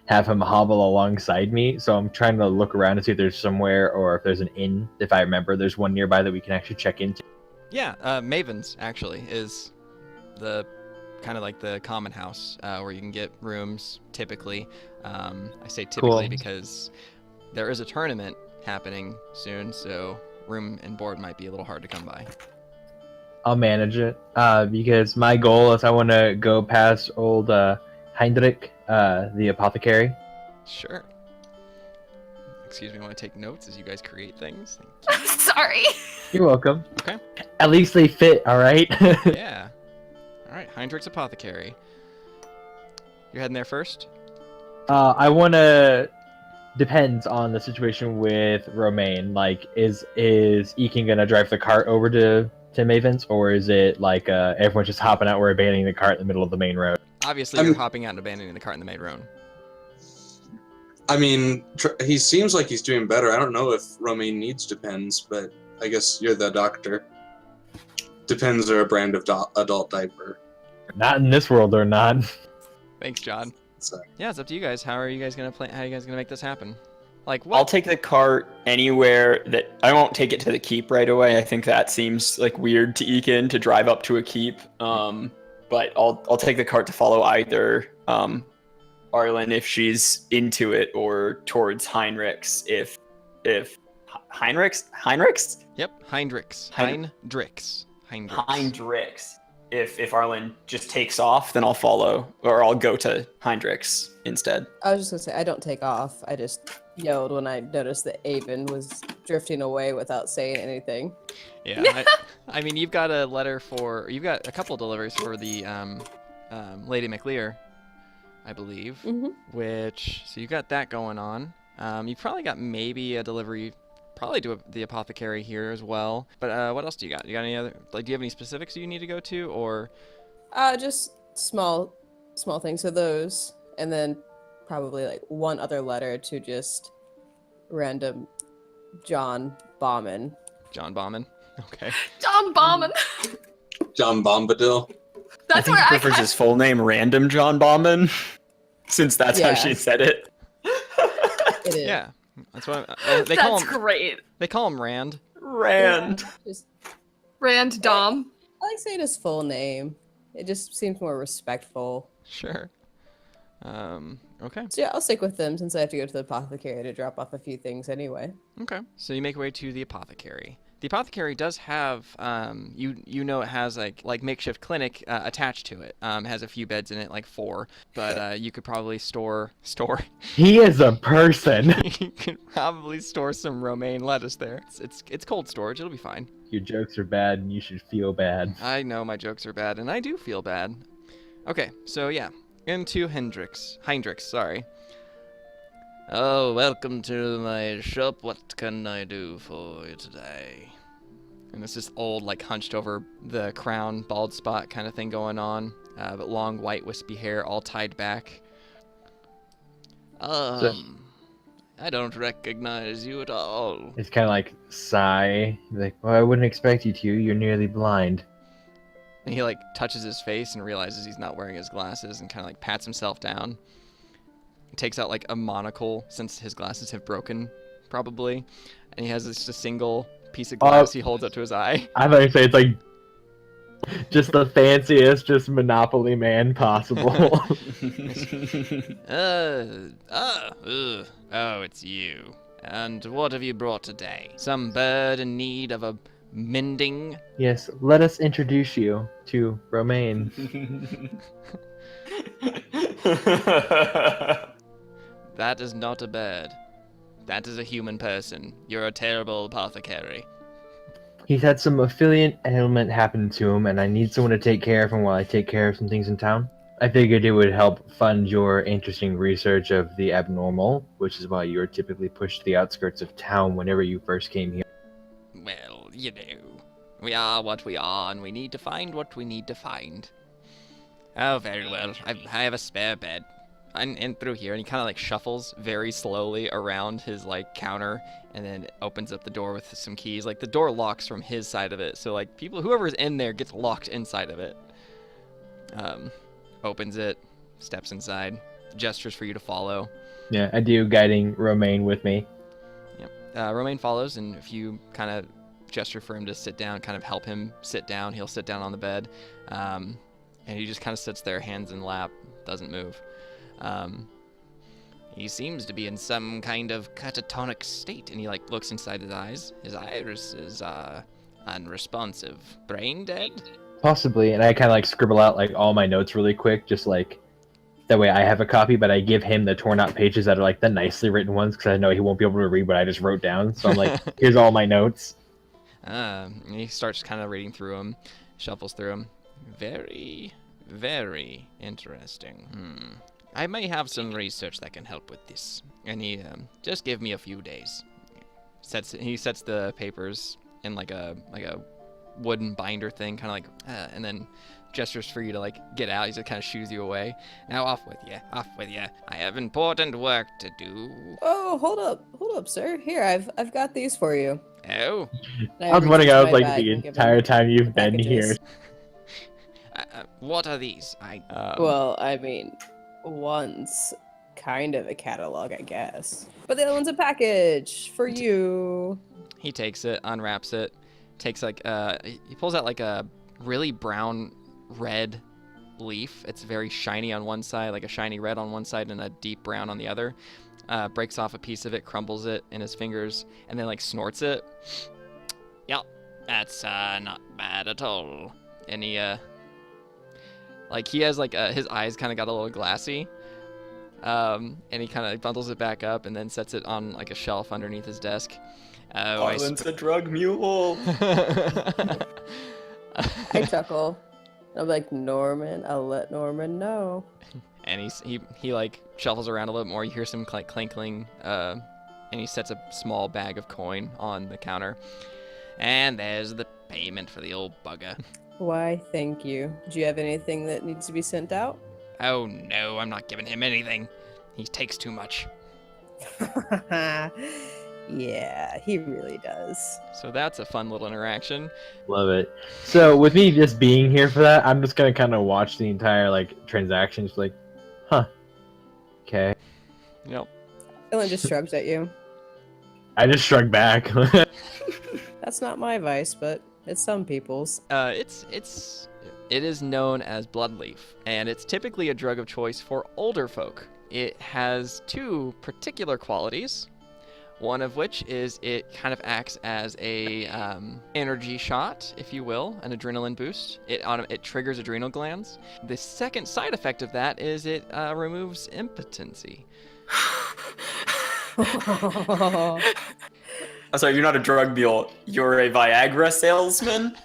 have him hobble alongside me. So I'm trying to look around and see if there's somewhere or if there's an inn. If I remember, there's one nearby that we can actually check into. Yeah, Maven's actually is the kind of like the common house where you can get rooms typically. I say typically Cool. because there is a tournament happening soon, so room and board might be a little hard to come by. I'll manage it because my goal is I want to go past old Heinrich, the apothecary. Sure. Excuse me, I want to take notes as you guys create things. Sorry. You're welcome. Okay. At least they fit, all right? Yeah. All right, Heinrich's apothecary. You're heading there first? I want to. Depends on the situation with Romaine. Like, is Ekin gonna drive the cart over to Maven's, or is it like everyone's just hopping out? We're abandoning the cart in the middle of the main road. Obviously, you're hopping out and abandoning the cart in the main road. I mean, he seems like he's doing better. I don't know if Romaine needs Depends, but I guess you're the doctor. Depends are a brand of adult diaper. Not in this world, they're not. Thanks, John. So. Yeah, it's up to you guys. How are you guys gonna play? How are you guys gonna make this happen? Like, what? I'll take the cart anywhere that I won't take it to the keep right away. I think that seems like weird to Ekin to drive up to a keep. But I'll take the cart to follow either Arlen if she's into it, or towards Heinrich's if Heinrich's. Yep, Heinrich's. If Arlen just takes off, then I'll follow, or I'll go to Heinrich's instead. I was just gonna say I don't take off. I just yelled when I noticed that Avon was drifting away without saying anything. Yeah, I mean, you've got a couple deliveries for the Lady McLear, I believe. Mm-hmm. So you got that going on. You've probably got maybe a delivery. Probably to the apothecary here as well. But what else do you got? You got any other, like, do you have any specifics you need to go to, or? Just small things. So those, and then probably like one other letter to just random John Bauman. John Bauman. Okay. John Bauman. John Bombadil. That's I think where he prefers his full name, Random John Bauman, since that's how Yeah. she said it. It is. Yeah. That's what they call That's him. great. They call him Rand. Rand. Just, Rand Dom. I like saying his full name. It just seems more respectful. Sure. Okay. So yeah, I'll stick with them since I have to go to the apothecary to drop off a few things anyway. Okay. So you make your way to the apothecary. The apothecary does have, you know, it has like makeshift clinic attached to it. It has a few beds in it, like 4. But you could probably store. He is a person. You could probably store some romaine lettuce there. It's cold storage. It'll be fine. Your jokes are bad, and you should feel bad. I know my jokes are bad, and I do feel bad. Okay, so yeah, into Heinrich's, sorry. Oh, welcome to my shop. What can I do for you today? And it's this old, like, hunched over the crown, bald spot kind of thing going on, but long, white, wispy hair, all tied back. I don't recognize you at all. It's kind of like sigh, like, well, I wouldn't expect you to. You're nearly blind. And he, like, touches his face and realizes he's not wearing his glasses and kind of, like, pats himself down. He takes out, like, a monocle, since his glasses have broken, probably. And he has just a single piece of glass he holds up to his eye. I thought you'd say it's like just the fanciest, just Monopoly man possible. Oh, it's you. And what have you brought today? Some bird in need of a mending? Yes, let us introduce you to Romaine. That is not a bird. That is a human person. You're a terrible apothecary. He's had some affiliate ailment happen to him, and I need someone to take care of him while I take care of some things in town. I figured it would help fund your interesting research of the abnormal, which is why you were typically pushed to the outskirts of town whenever you first came here. Well, you know, We are what we are, and we need to find what we need to find. Oh, very well. I have a spare bed. And through here, and he kind of like shuffles very slowly around his like counter, and then opens up the door with some keys. Like the door locks from his side of it, so like whoever's in there gets locked inside of it. Opens it, steps inside, gestures for you to follow. Yeah, I do, guiding Romaine with me. Yep. Romaine follows, and if you kind of gesture for him to sit down, kind of help him sit down, he'll sit down on the bed, and he just kind of sits there, hands in lap, doesn't move. He seems to be in some kind of catatonic state, and he like looks inside his eyes. His iris is unresponsive. Brain dead? Possibly, and I kind of like scribble out like all my notes really quick, just like that way I have a copy, but I give him the torn out pages that are like the nicely written ones because I know he won't be able to read what I just wrote down. So I'm like, here's all my notes. And he starts kind of reading through them, shuffles through them. Very, very interesting. I may have some research that can help with this. And he just give me a few days. He sets the papers in like a wooden binder thing, kind of like, and then gestures for you to like get out. He just kind of shoos you away. Now off with you, off with you. I have important work to do. Oh, hold up, sir. Here, I've got these for you. Oh. I was wondering, I was like the entire time you've been here. What are these? Well, I mean, one's kind of a catalog, I guess. But the other one's a package for you. He takes it, unwraps it, takes like he pulls out like a really brown red leaf. It's very shiny on one side, like a shiny red on one side and a deep brown on the other. Breaks off a piece of it, crumbles it in his fingers, and then like snorts it. Yep, that's not bad at all. And he like he has like his eyes kind of got a little glassy, and he kind of bundles it back up and then sets it on like a shelf underneath his desk. Arlen's a drug mule. I chuckle. I'm like, Norman, I'll let Norman know. And he like shuffles around a little more. You hear some like clankling, and he sets a small bag of coin on the counter. And there's the payment for the old bugger. Why, thank you. Do you have anything that needs to be sent out? Oh no, I'm not giving him anything. He takes too much. Yeah, he really does. So that's a fun little interaction. Love it. So with me just being here for that, I'm just gonna kind of watch the entire like transaction, just like, huh, okay. Yep. Dylan just shrugs at you. I just shrug back. That's not my vice, but it's some people's. It is known as bloodleaf, and it's typically a drug of choice for older folk. It has two particular qualities. One of which is it kind of acts as a energy shot, if you will, an adrenaline boost. It triggers adrenal glands. The second side effect of that is it removes impotency. I'm sorry, you're not a drug mule. You're a Viagra salesman?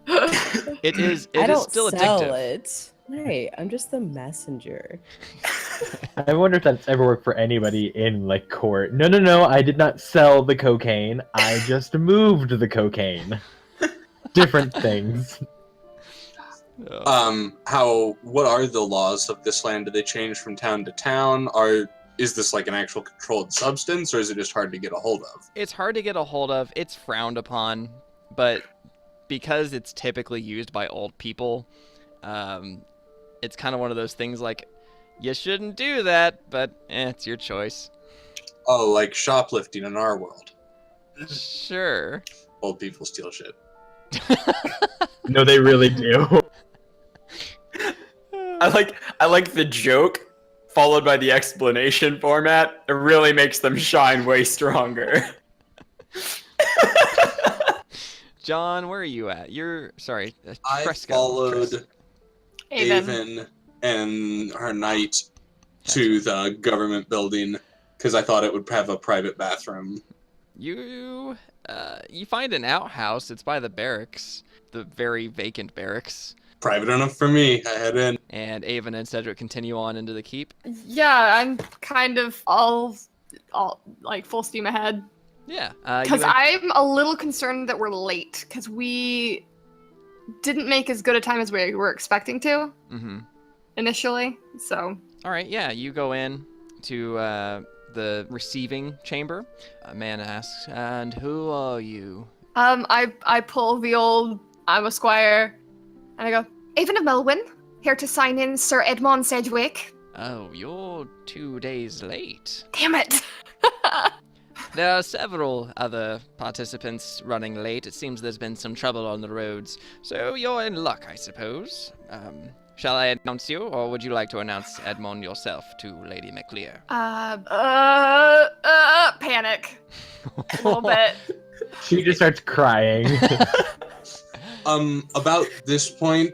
It is still sell addictive. It. Hey, I'm just the messenger. I wonder if that's ever worked for anybody in like court. No, I did not sell the cocaine. I just moved the cocaine. Different things. What are the laws of this land? Do they change from town to town? Is this like an actual controlled substance, or is it just hard to get a hold of? It's hard to get a hold of. It's frowned upon, but because it's typically used by old people, it's kind of one of those things like, you shouldn't do that, but it's your choice. Oh, like shoplifting in our world. Sure. Old people steal shit. No, they really do. I like the joke followed by the explanation format. It really makes them shine way stronger. John, where are you at? Sorry. I Fresco. followed Avon and her knight to the government building because I thought it would have a private bathroom. You find an outhouse. It's by the barracks, the very vacant barracks. Private enough for me. I head in. And Avon and Cedric continue on into the keep. Yeah, I'm kind of all like full steam ahead. Yeah. Because I'm a little concerned that we're late, because we didn't make as good a time as we were expecting to initially. So. All right. Yeah. You go in to the receiving chamber. A man asks, "And who are you?" I pull the old I'm a squire, and I go, Avon of Melwan, here to sign in Sir Edmond Sedgwick. Oh, you're 2 days late. Damn it! There are several other participants running late. It seems there's been some trouble on the roads. So you're in luck, I suppose. Shall I announce you, or would you like to announce Edmond yourself to Lady McLear? Panic. A little bit. She just starts crying. About this point,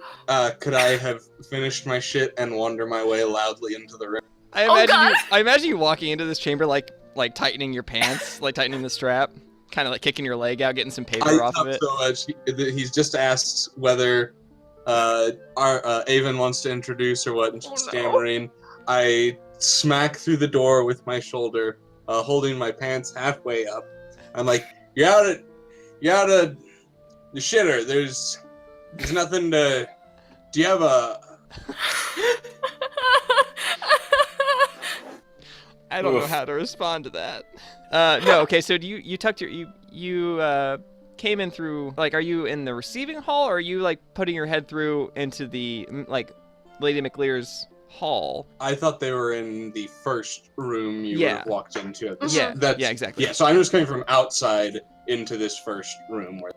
could I have finished my shit and wander my way loudly into the room? I imagine you walking into this chamber like tightening your pants, like tightening the strap, kind of like kicking your leg out, getting some paper off of it. So much. He's just asked whether Avon wants to introduce or what, and she's stammering. I smack through the door with my shoulder, holding my pants halfway up. I'm like, you're out of the shitter. There's nothing to. Do you have a? I don't know how to respond to that. No, okay. So you tucked your you came in through, like, are you in the receiving hall, or are you like putting your head through into the like Lady McLear's hall? I thought they were in the first room you would have walked into. At this. Yeah, exactly. Yeah, so I'm just coming from outside into this first room where.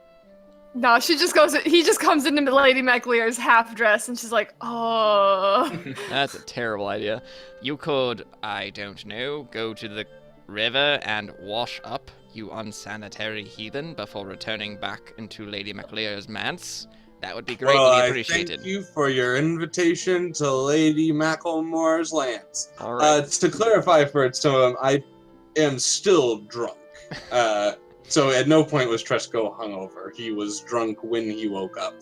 No, he just comes into Lady McLear's half dress, and she's like, oh. That's a terrible idea. You could, I don't know, go to the river and wash up, you unsanitary heathen, before returning back into Lady McLear's manse. That would be greatly appreciated. Thank you for your invitation to Lady Macklemore's lands. All right. To clarify for some of them, I am still drunk. So at no point was Tresco hungover. He was drunk when he woke up,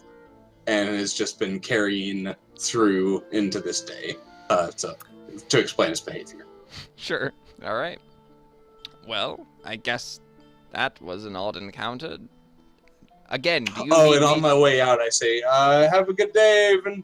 and has just been carrying through into this day. So to explain his behavior. Sure. All right. Well, I guess that was an odd encounter. Again, do you and on my way out, I say, "Have a good day, Avon,"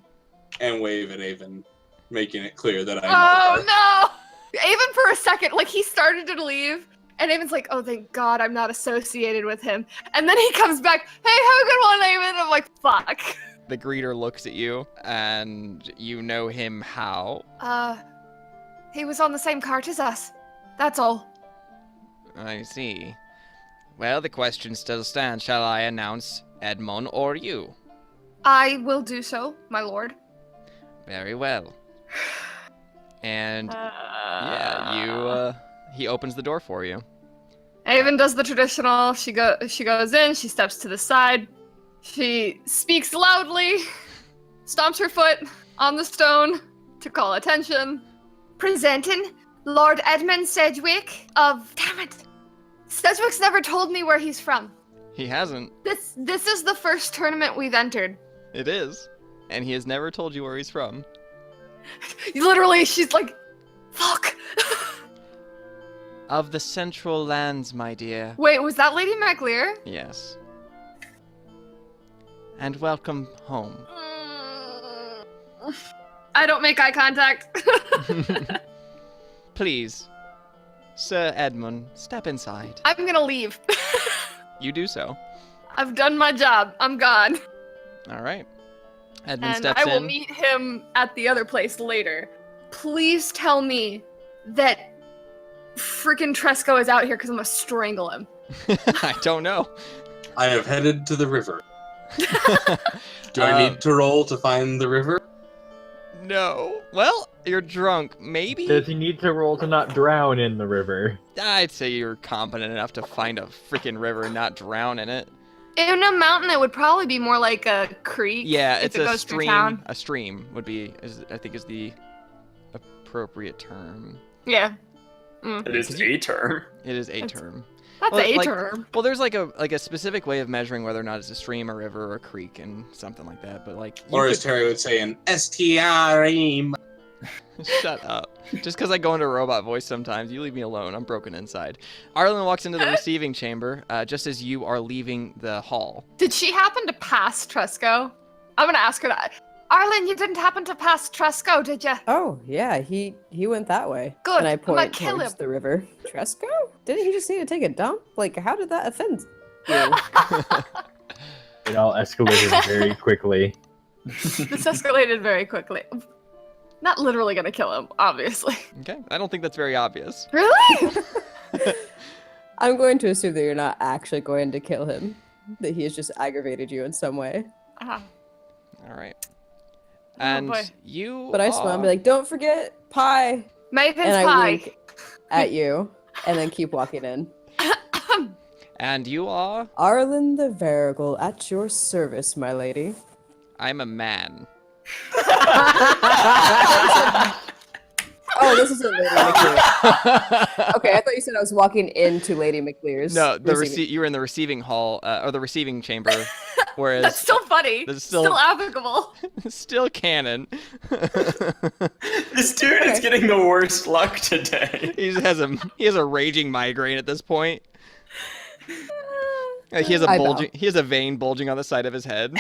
and wave at Avon, making it clear that I know her. Oh no! Avon for a second, like he started to leave. And Avon's like, oh, thank God I'm not associated with him. And then he comes back, hey, have a good one, Avon. I'm like, fuck. The greeter looks at you, and you know him how? He was on the same cart as us. That's all. I see. Well, the question still stands. Shall I announce Edmond or you? I will do so, my lord. Very well. And, he opens the door for you. Avon does the traditional. She goes in. She steps to the side. She speaks loudly, stomps her foot on the stone to call attention. Presenting Lord Edmund Sedgwick of... Damn it! Sedgwick's never told me where he's from. He hasn't. This is the first tournament we've entered. It is. And he has never told you where he's from. Literally, she's like, fuck. Of the Central Lands, my dear. Wait, was that Lady McLear? Yes. And welcome home. I don't make eye contact. Please, Sir Edmund, step inside. I'm gonna leave. You do so. I've done my job. I'm gone. All right. Edmund and steps in. I will meet him at the other place later. Please tell me that freaking Tresco is out here, because I'm gonna strangle him. I don't know. I have headed to the river. Do I need to roll to find the river? No. Well, you're drunk. Maybe? Does he need to roll to not drown in the river? I'd say you're competent enough to find a freaking river and not drown in it. In a mountain, it would probably be more like a creek. Yeah, if it's it a goes through stream. town. A stream would be, I think, is the appropriate term. Yeah. It is a term. It is a term. That's a term. Well, there's like a specific way of measuring whether or not it's a stream, a river, or a creek, and something like that. But like, Or as Terry would say, an STRM. Shut up. Just because I go into robot voice sometimes, you leave me alone. I'm broken inside. Arlen walks into the receiving chamber just as you are leaving the hall. Did she happen to pass Tresco? I'm gonna ask her that. Arlen, you didn't happen to pass Tresco, did you? Oh, yeah, he went that way. Good, And I I'm gonna point kill towards him. the river. Tresco? Didn't he just need to take a dump? Like, how did that offend you? It all escalated very quickly. This escalated very quickly. Not literally gonna kill him, obviously. Okay, I don't think that's very obvious. Really? I'm going to assume that you're not actually going to kill him. That he has just aggravated you in some way. Ah, All right. Oh, And boy. you But I smile and be like, don't forget pie! Maiden's And I pie. wink at you, and then keep walking in. And you are? Arlen the Variable, at your service, my lady. I'm a man. Oh, this isn't Lady McClear. Okay, I thought you said I was walking into Lady McClear's. No, receiving- you were in the receiving hall, or the receiving chamber, whereas That's still funny. That's Still applicable. still canon. This dude is getting the worst luck today. He has a raging migraine at this point. He has I bow. he has a vein bulging on the side of his head.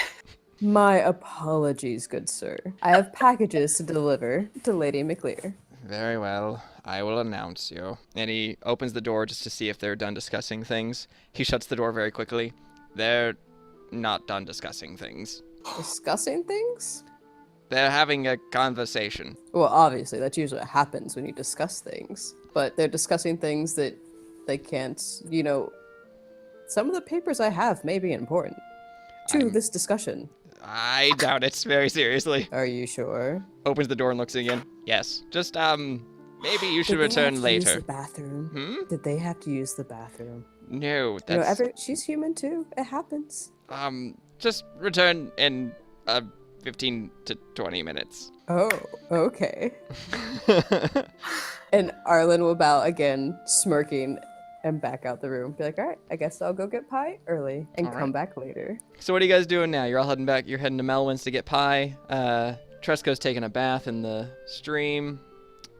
My apologies, good sir. I have packages to deliver to Lady McClear. Very well, I will announce you. And he opens the door just to see if they're done discussing things. He shuts the door very quickly. They're not done discussing things. Discussing things? They're having a conversation. Well, obviously, that's usually what happens when you discuss things. But they're discussing things that they can't, some of the papers I have may be important to this discussion. I doubt it very seriously. Are you sure? Opens the door and looks again. Yes. Just, maybe you should Did they have return to use later. the bathroom? Hmm? Did they have to use the bathroom? No, that's... She's human too. It happens. Just return in, 15 to 20 minutes. Oh, okay. And Arlen will bow again, smirking, and back out the room. Be like, all right, I guess I'll go get pie early and All come back later. So what are you guys doing now? You're all heading back. You're heading to Melwan's to get pie. Tresco's taking a bath in the stream.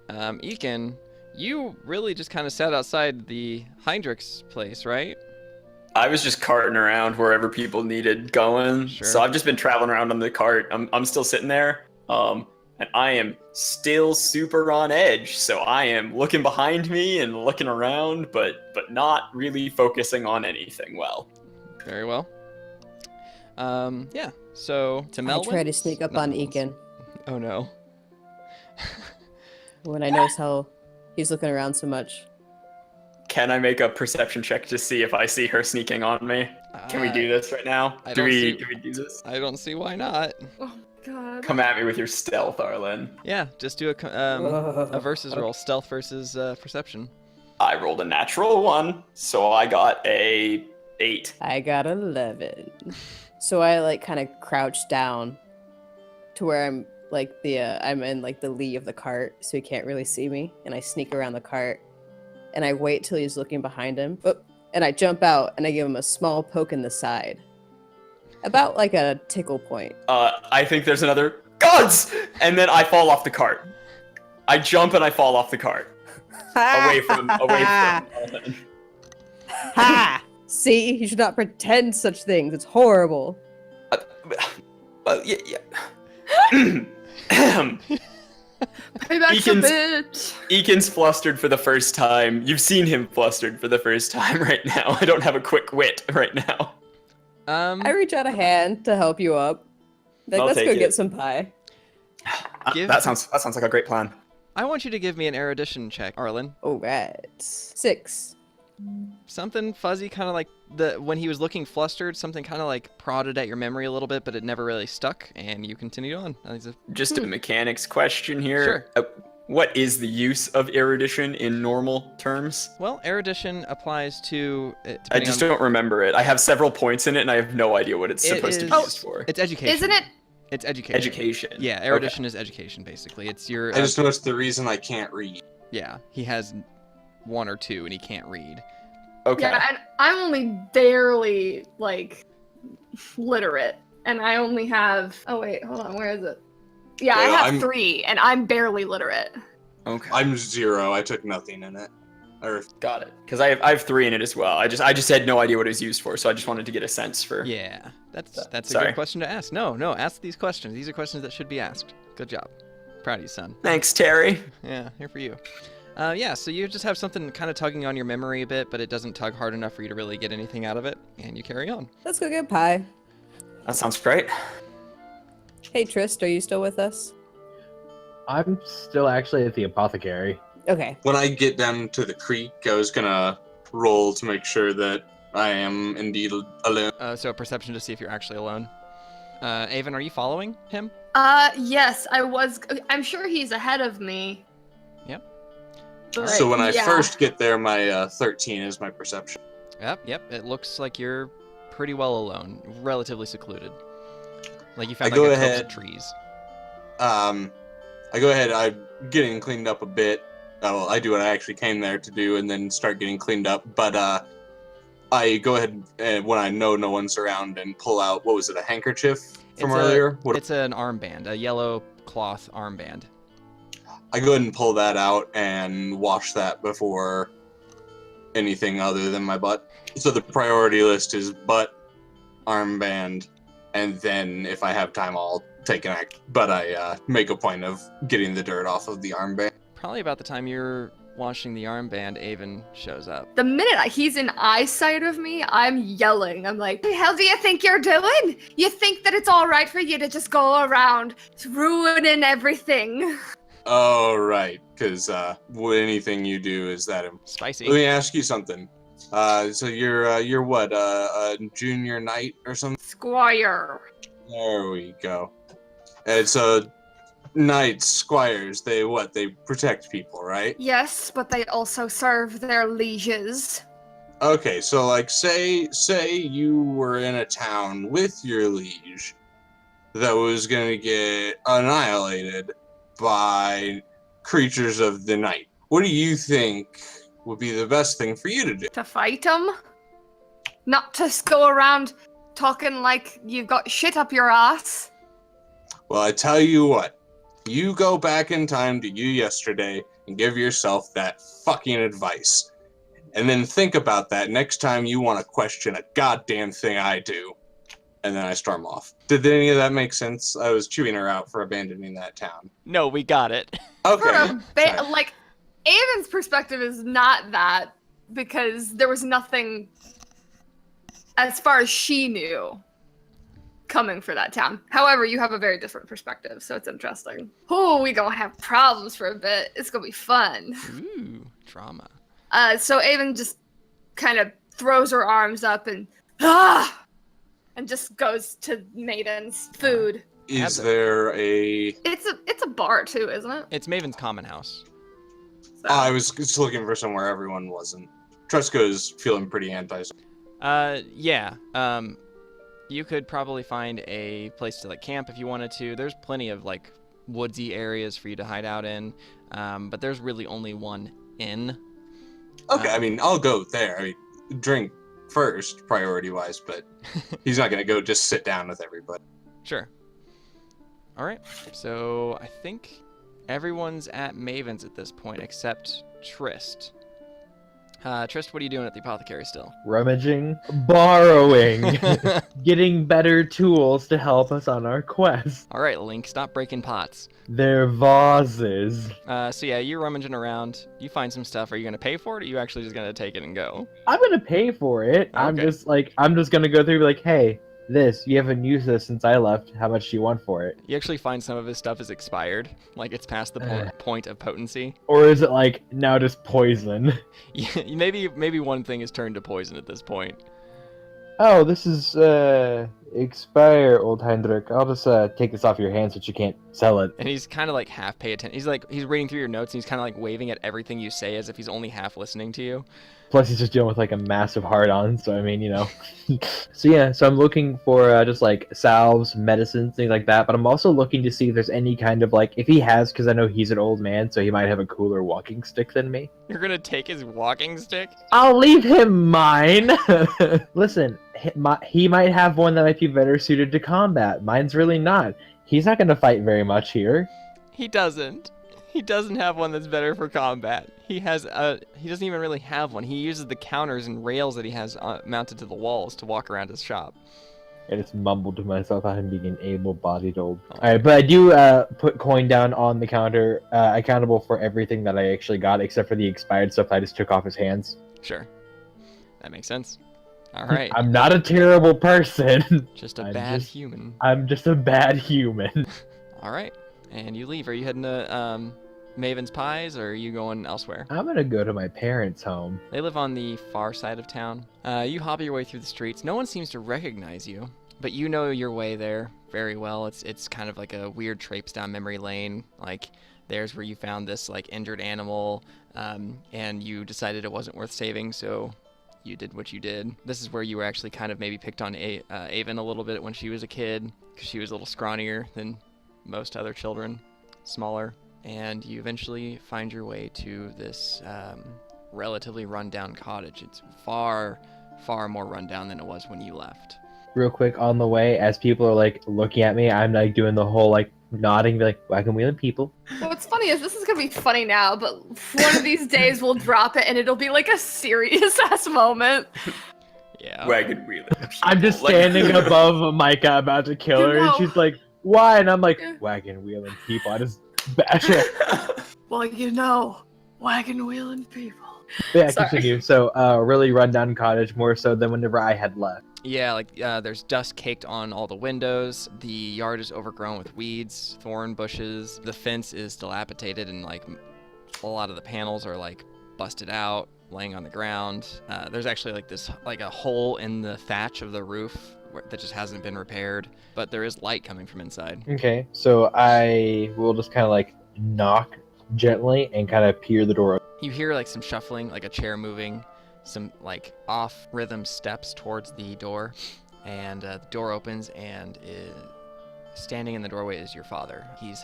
Ekin, you really just kind of sat outside the Heinrich's place, right? I was just carting around wherever people needed going. Sure. So I've just been traveling around on the cart. I'm still sitting there. And I am still super on edge. So I am looking behind me and looking around, but not really focusing on anything well. Very well. Yeah. So to Melwan's. I try to sneak up Not on Melwan's. Ekin Oh no. when I notice how he's looking around so much. Can I make a perception check to see if I see her sneaking on me? Can we do this right now? I Do don't see- we do this? I don't see why not. Oh god. Come at me with your stealth, Arlen. Yeah, just do a versus roll, stealth versus perception. I rolled a natural 1, so I got a 8. I got 11. So I kind of crouch down to where I'm I'm in the lee of the cart, so he can't really see me, and I sneak around the cart, and I wait till he's looking behind him, and I jump out and I give him a small poke in the side, about like a tickle point. I think there's another gods, and then I fall off the cart. I jump and I fall off the cart, away from Arlen. Ha! See, you should not pretend such things. It's horrible. Yeah. Payback's a bitch. Ekin's flustered for the first time. You've seen him flustered for the first time right now. I don't have a quick wit right now. I reach out a hand to help you up. I'll Let's take go it. get some pie. That sounds like a great plan. I want you to give me an erudition check, Arlen. All right. 6. Something fuzzy, kind of like when he was looking flustered, something kind of like prodded at your memory a little bit, but it never really stuck, and you continued on. Just a mechanics question here. Sure. What is the use of erudition in normal terms? Well, erudition applies to... I just don't remember it. I have several points in it, and I have no idea what it's supposed to be used for. It's education. Isn't it? It's education. Education. Yeah, erudition is education, basically. It's your... I just noticed the reason I can't read. Yeah, he has 1 or 2, and he can't read. Okay. Yeah, and I'm only barely literate, and I only have. Oh wait, hold on, where is it? Yeah, I Well, have I'm- 3, and I'm barely literate. Okay. I'm 0. I took nothing in it. Or Got it. Because I have 3 in it as well. I just had no idea what it was used for, so I just wanted to get a sense for. Yeah, that's a Sorry. good question to ask. No, ask these questions. These are questions that should be asked. Good job. Proud of you, son. Thanks, Terry. Yeah, here for you. Yeah, so you just have something kind of tugging on your memory a bit, but it doesn't tug hard enough for you to really get anything out of it, and you carry on. Let's go get pie. That sounds great. Hey, Trist, are you still with us? I'm still actually at the apothecary. Okay. when I get down to the creek, I was gonna roll to make sure that I am indeed alone. So a perception to see if you're actually alone. Avon, are you following him? Yes, I was. I'm sure he's ahead of me. Yep. But, So when I yeah. first get there, my 13 is my perception. Yep. It looks like you're pretty well alone, relatively secluded. Like you found I like go a copse ahead. of trees. I go ahead. I'm getting cleaned up a bit. Well, I do what I actually came there to do, and then start getting cleaned up. But I go ahead and when I know no one's around, and pull out, what was it, a handkerchief from earlier? It's an armband, a yellow cloth armband. I go ahead and pull that out and wash that before anything other than my butt. So the priority list is butt, armband, and then if I have time, I'll take an act. But I make a point of getting the dirt off of the armband. Probably about the time you're washing the armband, Avon shows up. The minute he's in eyesight of me, I'm yelling. I'm like, "The hell do you think you're doing? You think that it's all right for you to just go around ruining everything?" Oh, right, because anything you do is that. Spicy. Let me ask you something. So you're what, a junior knight or something? Squire. There we go. And so knights, squires, they protect people, right? Yes, but they also serve their lieges. Okay, so like say you were in a town with your liege that was gonna get annihilated by creatures of the night. What do you think would be the best thing for you to do? To fight them? Not to go around talking like you've got shit up your ass. Well, I tell you what, you go back in time to you yesterday and give yourself that fucking advice. And then think about that next time you want to question a goddamn thing I do. And then I storm off. Did any of that make sense? I was chewing her out for abandoning that town. No, we got it. Okay. For a bit, Sorry. like, Avon's perspective is not that, because there was nothing, as far as she knew, coming for that town. However, you have a very different perspective, so it's interesting. Oh, we gonna have problems for a bit. It's gonna be fun. Ooh, drama. So Avon just kind of throws her arms up and just goes to Maiden's food. Is there a... It's a bar too, isn't it? It's Maven's common house. So. I was just looking for somewhere everyone wasn't. Tresco's feeling pretty anti. Yeah. You could probably find a place to like camp if you wanted to. There's plenty of like woodsy areas for you to hide out in, but there's really only one inn. Okay, I mean, I'll go there. I mean, drink first, priority-wise, but he's not going to go just sit down with everybody. Sure. All right. So I think everyone's at Maven's at this point except Trist. Trist, what are you doing at the apothecary still? Rummaging, borrowing, getting better tools to help us on our quest. All right, Link, stop breaking pots. They're vases. So yeah, you're rummaging around. You find some stuff. Are you gonna pay for it, or are you actually just gonna take it and go? I'm gonna pay for it. I'm Okay. just gonna go through and be like, hey, you haven't used this since I left. How much do you want for it? You actually find some of his stuff is expired, like it's past the point of potency. Or is it like now just poison? Yeah, maybe one thing is turned to poison at this point. Oh, this is expire, old Hendrik. I'll just take this off your hands so you can't sell it. And he's kind of like half pay attention. He's reading through your notes and he's kind of like waving at everything you say as if he's only half listening to you. Plus, he's just dealing with like a massive hard-on. So I mean, you know. So I'm looking for just like salves, medicines, things like that. But I'm also looking to see if there's any kind of like, if he has, because I know he's an old man, so he might have a cooler walking stick than me. You're gonna take his walking stick? I'll leave him mine. Listen, he might have one that might be better suited to combat. Mine's really not. He's not going to fight very much here. He doesn't. He doesn't have one that's better for combat. He doesn't even really have one. He uses the counters and rails that he has mounted to the walls to walk around his shop. I just mumbled to myself about him being an able-bodied old. Alright, but I do put coin down on the counter, accountable for everything that I actually got, except for the expired stuff I just took off his hands. Sure. That makes sense. All right. I'm not a terrible person. Just a bad human. I'm just a bad human. All right. And you leave. Are you heading to Maven's Pies, or are you going elsewhere? I'm gonna go to my parents' home. They live on the far side of town. You hobble your way through the streets. No one seems to recognize you, but you know your way there very well. It's kind of like a weird traipse down memory lane. Like, there's where you found this like injured animal, and you decided it wasn't worth saving, so you did what you did. This is where you were actually kind of maybe picked on Avon a little bit when she was a kid, because she was a little scrawnier than most other children, smaller. And you eventually find your way to this relatively rundown cottage. It's far, far more rundown than it was when you left. Real quick, on the way, as people are like looking at me, I'm like doing the whole like nodding, be like wagon wheeling people. What's funny is this is gonna be funny now, but one of these days we'll drop it and it'll be like a serious ass moment. Yeah. Wagon wheeling. I'm just standing above Micah about to kill her, and she's like, "Why?" And I'm like, "Wagon wheeling people." I just bash her. Well, wagon wheeling people. Yeah, Sorry. continue. So, really rundown cottage, more so than whenever I had left. Yeah, like there's dust caked on all the windows. The yard is overgrown with weeds, thorn bushes. The fence is dilapidated, and like a lot of the panels are like busted out, laying on the ground. There's actually like this like a hole in the thatch of the roof that just hasn't been repaired, but there is light coming from inside. Okay, so I will just kind of like knock gently and kind of peer the door open. You hear like some shuffling, like a chair moving, some like off rhythm steps towards the door, and the door opens, and standing in the doorway is your father. He's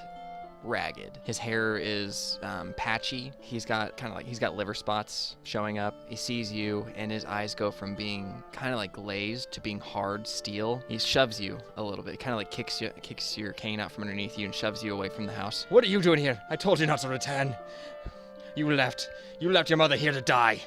ragged. His hair is patchy. He's got liver spots showing up. He sees you, and his eyes go from being kind of like glazed to being hard steel. He shoves you a little bit, kind of like kicks your cane out from underneath you and shoves you away from the house. What are you doing here? I told you not to return. You left your mother here to die.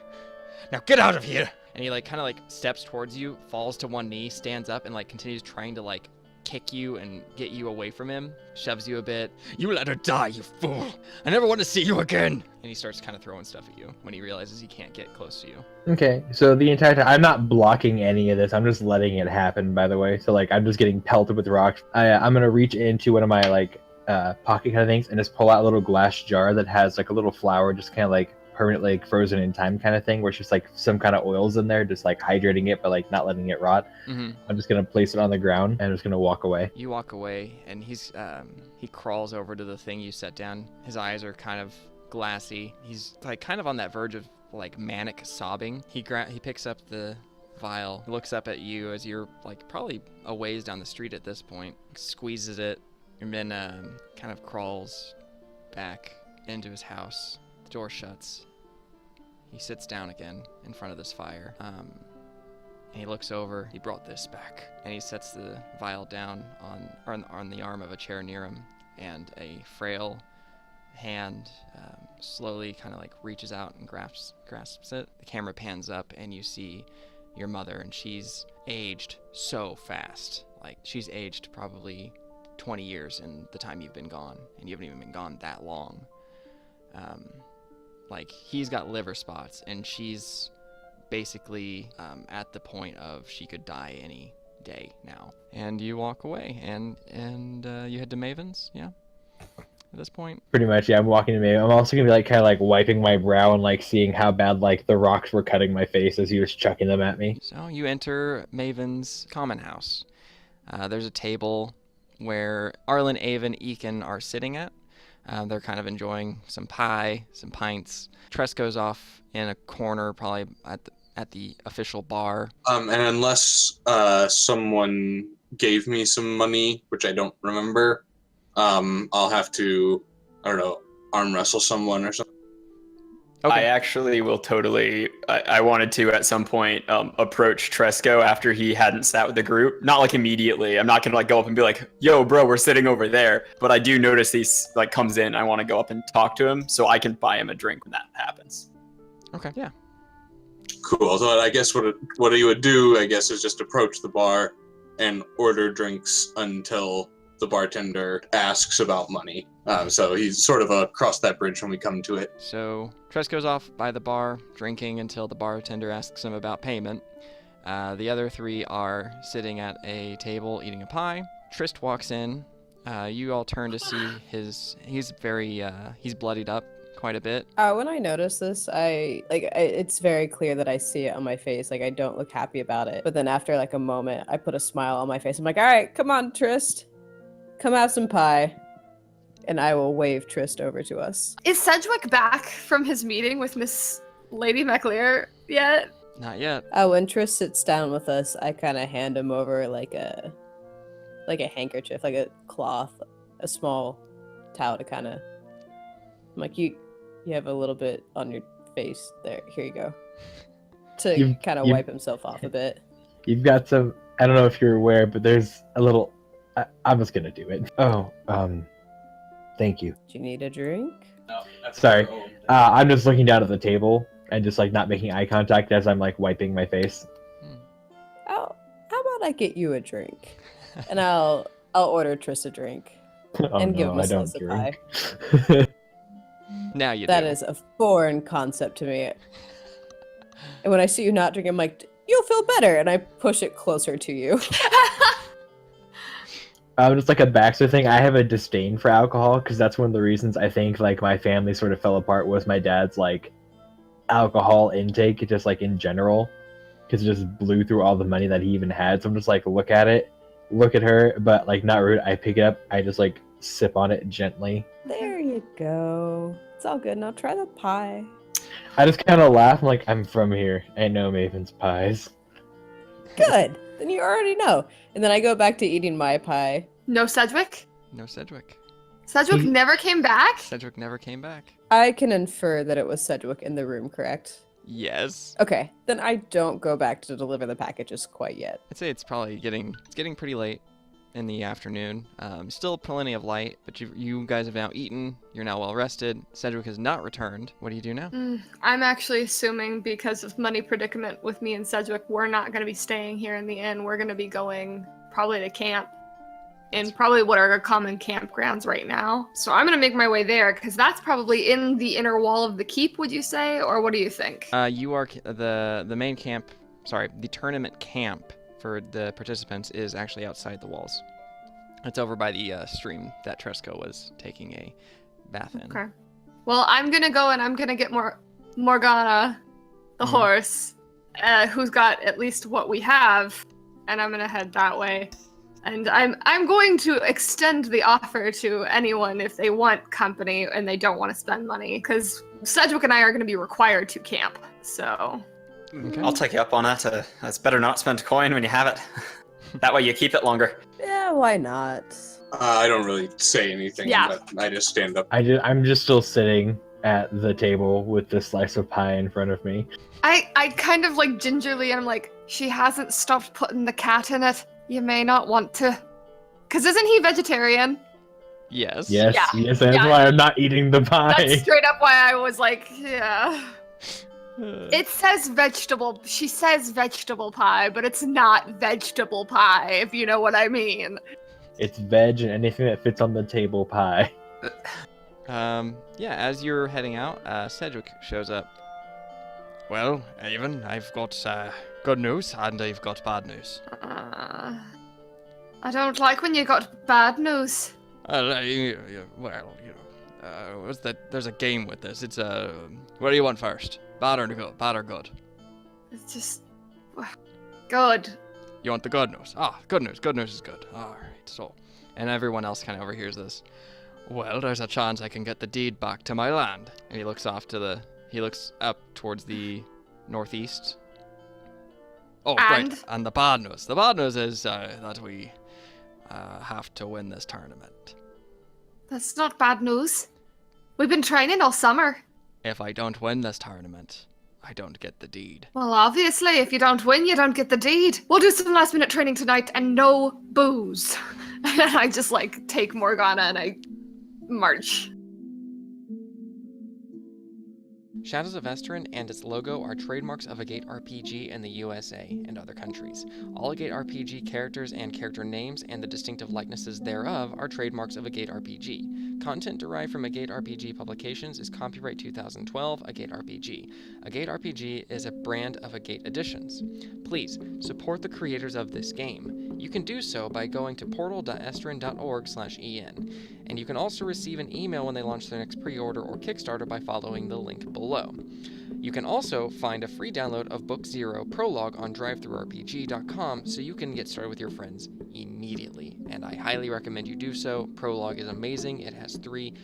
Now get out of here. And he like kind of like steps towards you, falls to one knee, stands up, and like continues trying to like kick you and get you away from him, shoves you a bit. You let her die, you fool. I never want to see you again. And he starts kind of throwing stuff at you when he realizes he can't get close to you. Okay, so the entire time, I'm not blocking any of this. I'm just letting it happen, by the way. So, like, I'm just getting pelted with rocks. I'm going to reach into one of my, like, pocket kind of things and just pull out a little glass jar that has, like, a little flower just kind of, like, permanently like, frozen in time kind of thing, where it's just, like, some kind of oils in there, just, like, hydrating it, but, like, not letting it rot. Mm-hmm. I'm just going to place it on the ground, and I'm just going to walk away. You walk away, and he crawls over to the thing you set down. His eyes are kind of glassy. He's, like, kind of on that verge of, like, manic sobbing. He picks up the vial, looks up at you as you're, like, probably a ways down the street at this point, squeezes it, and then kind of crawls back into his house. The door shuts. He sits down again in front of this fire. And he looks over. He brought this back, and he sets the vial down on the arm of a chair near him, and a frail hand slowly kind of like reaches out and grasps it. The camera pans up, and you see your mother, and she's aged so fast. Like, she's aged probably 20 years in the time you've been gone, and you haven't even been gone that long. Like, he's got liver spots, and she's basically at the point of she could die any day now. And you walk away, and you head to Maven's, yeah? At this point? Pretty much, yeah, I'm walking to me. I'm also gonna be like kind of like wiping my brow and like seeing how bad like the rocks were cutting my face as he was chucking them at me. So you enter Maven's common house. There's a table where Arlen, Avon, Eakin are sitting at. They're kind of enjoying some pie, some pints. Tresco's off in a corner, probably at the official bar. And unless someone gave me some money, which I don't remember, I'll have to, I don't know, arm wrestle someone or something. Okay. I actually will totally. I wanted to at some point approach Tresco after he hadn't sat with the group. Not like immediately. I'm not gonna like go up and be like, "Yo, bro, we're sitting over there." But I do notice he's like comes in. I want to go up and talk to him so I can buy him a drink when that happens. Okay. Yeah. Cool. So I guess what he would do, I guess, is just approach the bar and order drinks until the bartender asks about money. So he's sort of cross that bridge when we come to it. So Tresco's off by the bar, drinking until the bartender asks him about payment. The other three are sitting at a table eating a pie. Trist walks in. You all turn to see he's bloodied up quite a bit. When I notice this, it's very clear that I see it on my face. Like, I don't look happy about it. But then after like a moment, I put a smile on my face. I'm like, all right, come on, Trist. Come have some pie. And I will wave Trist over to us. Is Sedgwick back from his meeting with Miss Lady MacLear yet? Not yet. When Trist sits down with us, I kind of hand him over like a handkerchief, like a cloth, a small towel to kind of. I'm like, you have a little bit on your face there. Here you go. To kind of wipe himself off a bit. You've got some. I don't know if you're aware, but there's a little. I was gonna do it. Oh, thank you. Do you need a drink? No, that's Sorry. I'm just looking down at the table and just like not making eye contact as I'm like wiping my face. Oh, how about I get you a drink? And I'll order Trist a drink Oh, and give no, him a I don't slice of pie. drink. Now you That do. is a foreign concept to me. And when I see you not drinking, I'm like, you'll feel better. And I push it closer to you. Just like a Baxter thing, I have a disdain for alcohol because that's one of the reasons I think like my family sort of fell apart was my dad's like alcohol intake, just like in general, because it just blew through all the money that he even had. So I'm just like, look at her, but like not rude. I pick it up, I just like sip on it gently. There you go. It's all good. Now try the pie. I just kind of laugh. I'm like, I'm from here. I know Maven's pies. Good. Then you already know. And then I go back to eating my pie. No Sedgwick? No Sedgwick. Sedgwick never came back? Sedgwick never came back. I can infer that it was Sedgwick in the room, correct? Yes. Okay, then I don't go back to deliver the packages quite yet. I'd say it's probably getting pretty late in the afternoon. Still plenty of light, but you guys have now eaten. You're now well rested. Sedgwick has not returned. What do you do now? I'm actually assuming because of money predicament with me and Sedgwick, we're not going to be staying here in the inn. We're going to be going probably to camp in probably what are common campgrounds right now. So I'm going to make my way there because that's probably in the inner wall of the keep, would you say? Or what do you think? You are the main camp. Sorry, the tournament camp for the participants is actually outside the walls. It's over by the stream that Tresco was taking a bath in. Okay. Well, I'm gonna go and I'm gonna get Morgana, the horse, who's got at least what we have, and I'm gonna head that way. And I'm going to extend the offer to anyone if they want company and they don't want to spend money, because Sedgwick and I are going to be required to camp. So. Okay. I'll take you up on that. It's better not spend coin when you have it. That way you keep it longer. Yeah, why not? I don't really say anything. Yeah. But I just stand up. I'm just still sitting at the table with this slice of pie in front of me. I kind of like gingerly, and I'm like, she hasn't stopped putting the cat in it. You may not want to. Because isn't he vegetarian? Yes. Yes, Yeah. yes, that's Yeah. why I'm not eating the pie. That's straight up why I was like, yeah. It says vegetable. She says vegetable pie, but it's not vegetable pie, if you know what I mean. It's veg and anything that fits on the table pie. Yeah, as you're heading out, Sedgwick shows up. Well, Avon, I've got good news and I've got bad news. I don't like when you got bad news. There's a game with this. It's what do you want first? Bad or good? Bad or good? It's just good. You want the good news? Good news. Good news is good. All right. So, And everyone else kind of overhears this. well, there's a chance I can get the deed back to my land. And he looks up towards the northeast. Oh, And? right. And the bad news. The bad news is that we have to win this tournament. That's not bad news. We've been training all summer. If I don't win this tournament, I don't get the deed. Well, obviously, if you don't win, you don't get the deed. We'll do some last-minute training tonight, and no booze. And I just, like, take Morgana and I march. Shadows of Esteren and its logo are trademarks of Agate RPG in the U.S.A. and other countries. All Agate RPG characters and character names and the distinctive likenesses thereof are trademarks of Agate RPG. Content derived from Agate RPG publications is copyright 2012 Agate RPG. Agate RPG is a brand of Agate Editions. Please support the creators of this game. You can do so by going to portal.esteren.org/en, and you can also receive an email when they launch their next pre-order or Kickstarter by following the link below. You can also find a free download of Book 0 Prologue on drivethrurpg.com so you can get started with your friends immediately, and I highly recommend you do so. Prologue is amazing. It has 3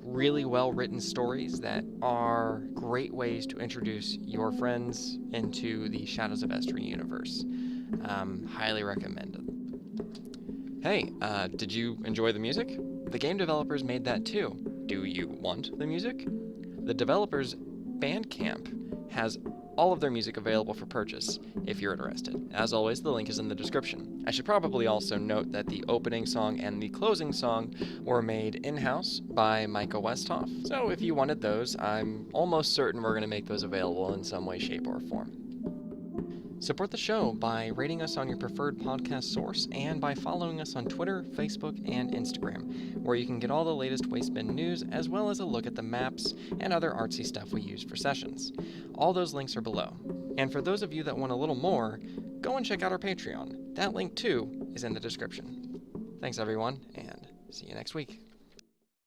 really well-written stories that are great ways to introduce your friends into the Shadows of Esteren universe. Highly recommended. Hey, did you enjoy the music? The game developers made that too. Do you want the music? The developers' Bandcamp has all of their music available for purchase if you're interested. As always, the link is in the description. I should probably also note that the opening song and the closing song were made in-house by Micah Westhoff. So if you wanted those, I'm almost certain we're going to make those available in some way, shape, or form. Support the show by rating us on your preferred podcast source and by following us on Twitter, Facebook, and Instagram, where you can get all the latest Wastebin news as well as a look at the maps and other artsy stuff we use for sessions. All those links are below. And for those of you that want a little more, go and check out our Patreon. That link too is in the description. Thanks everyone, and see you next week.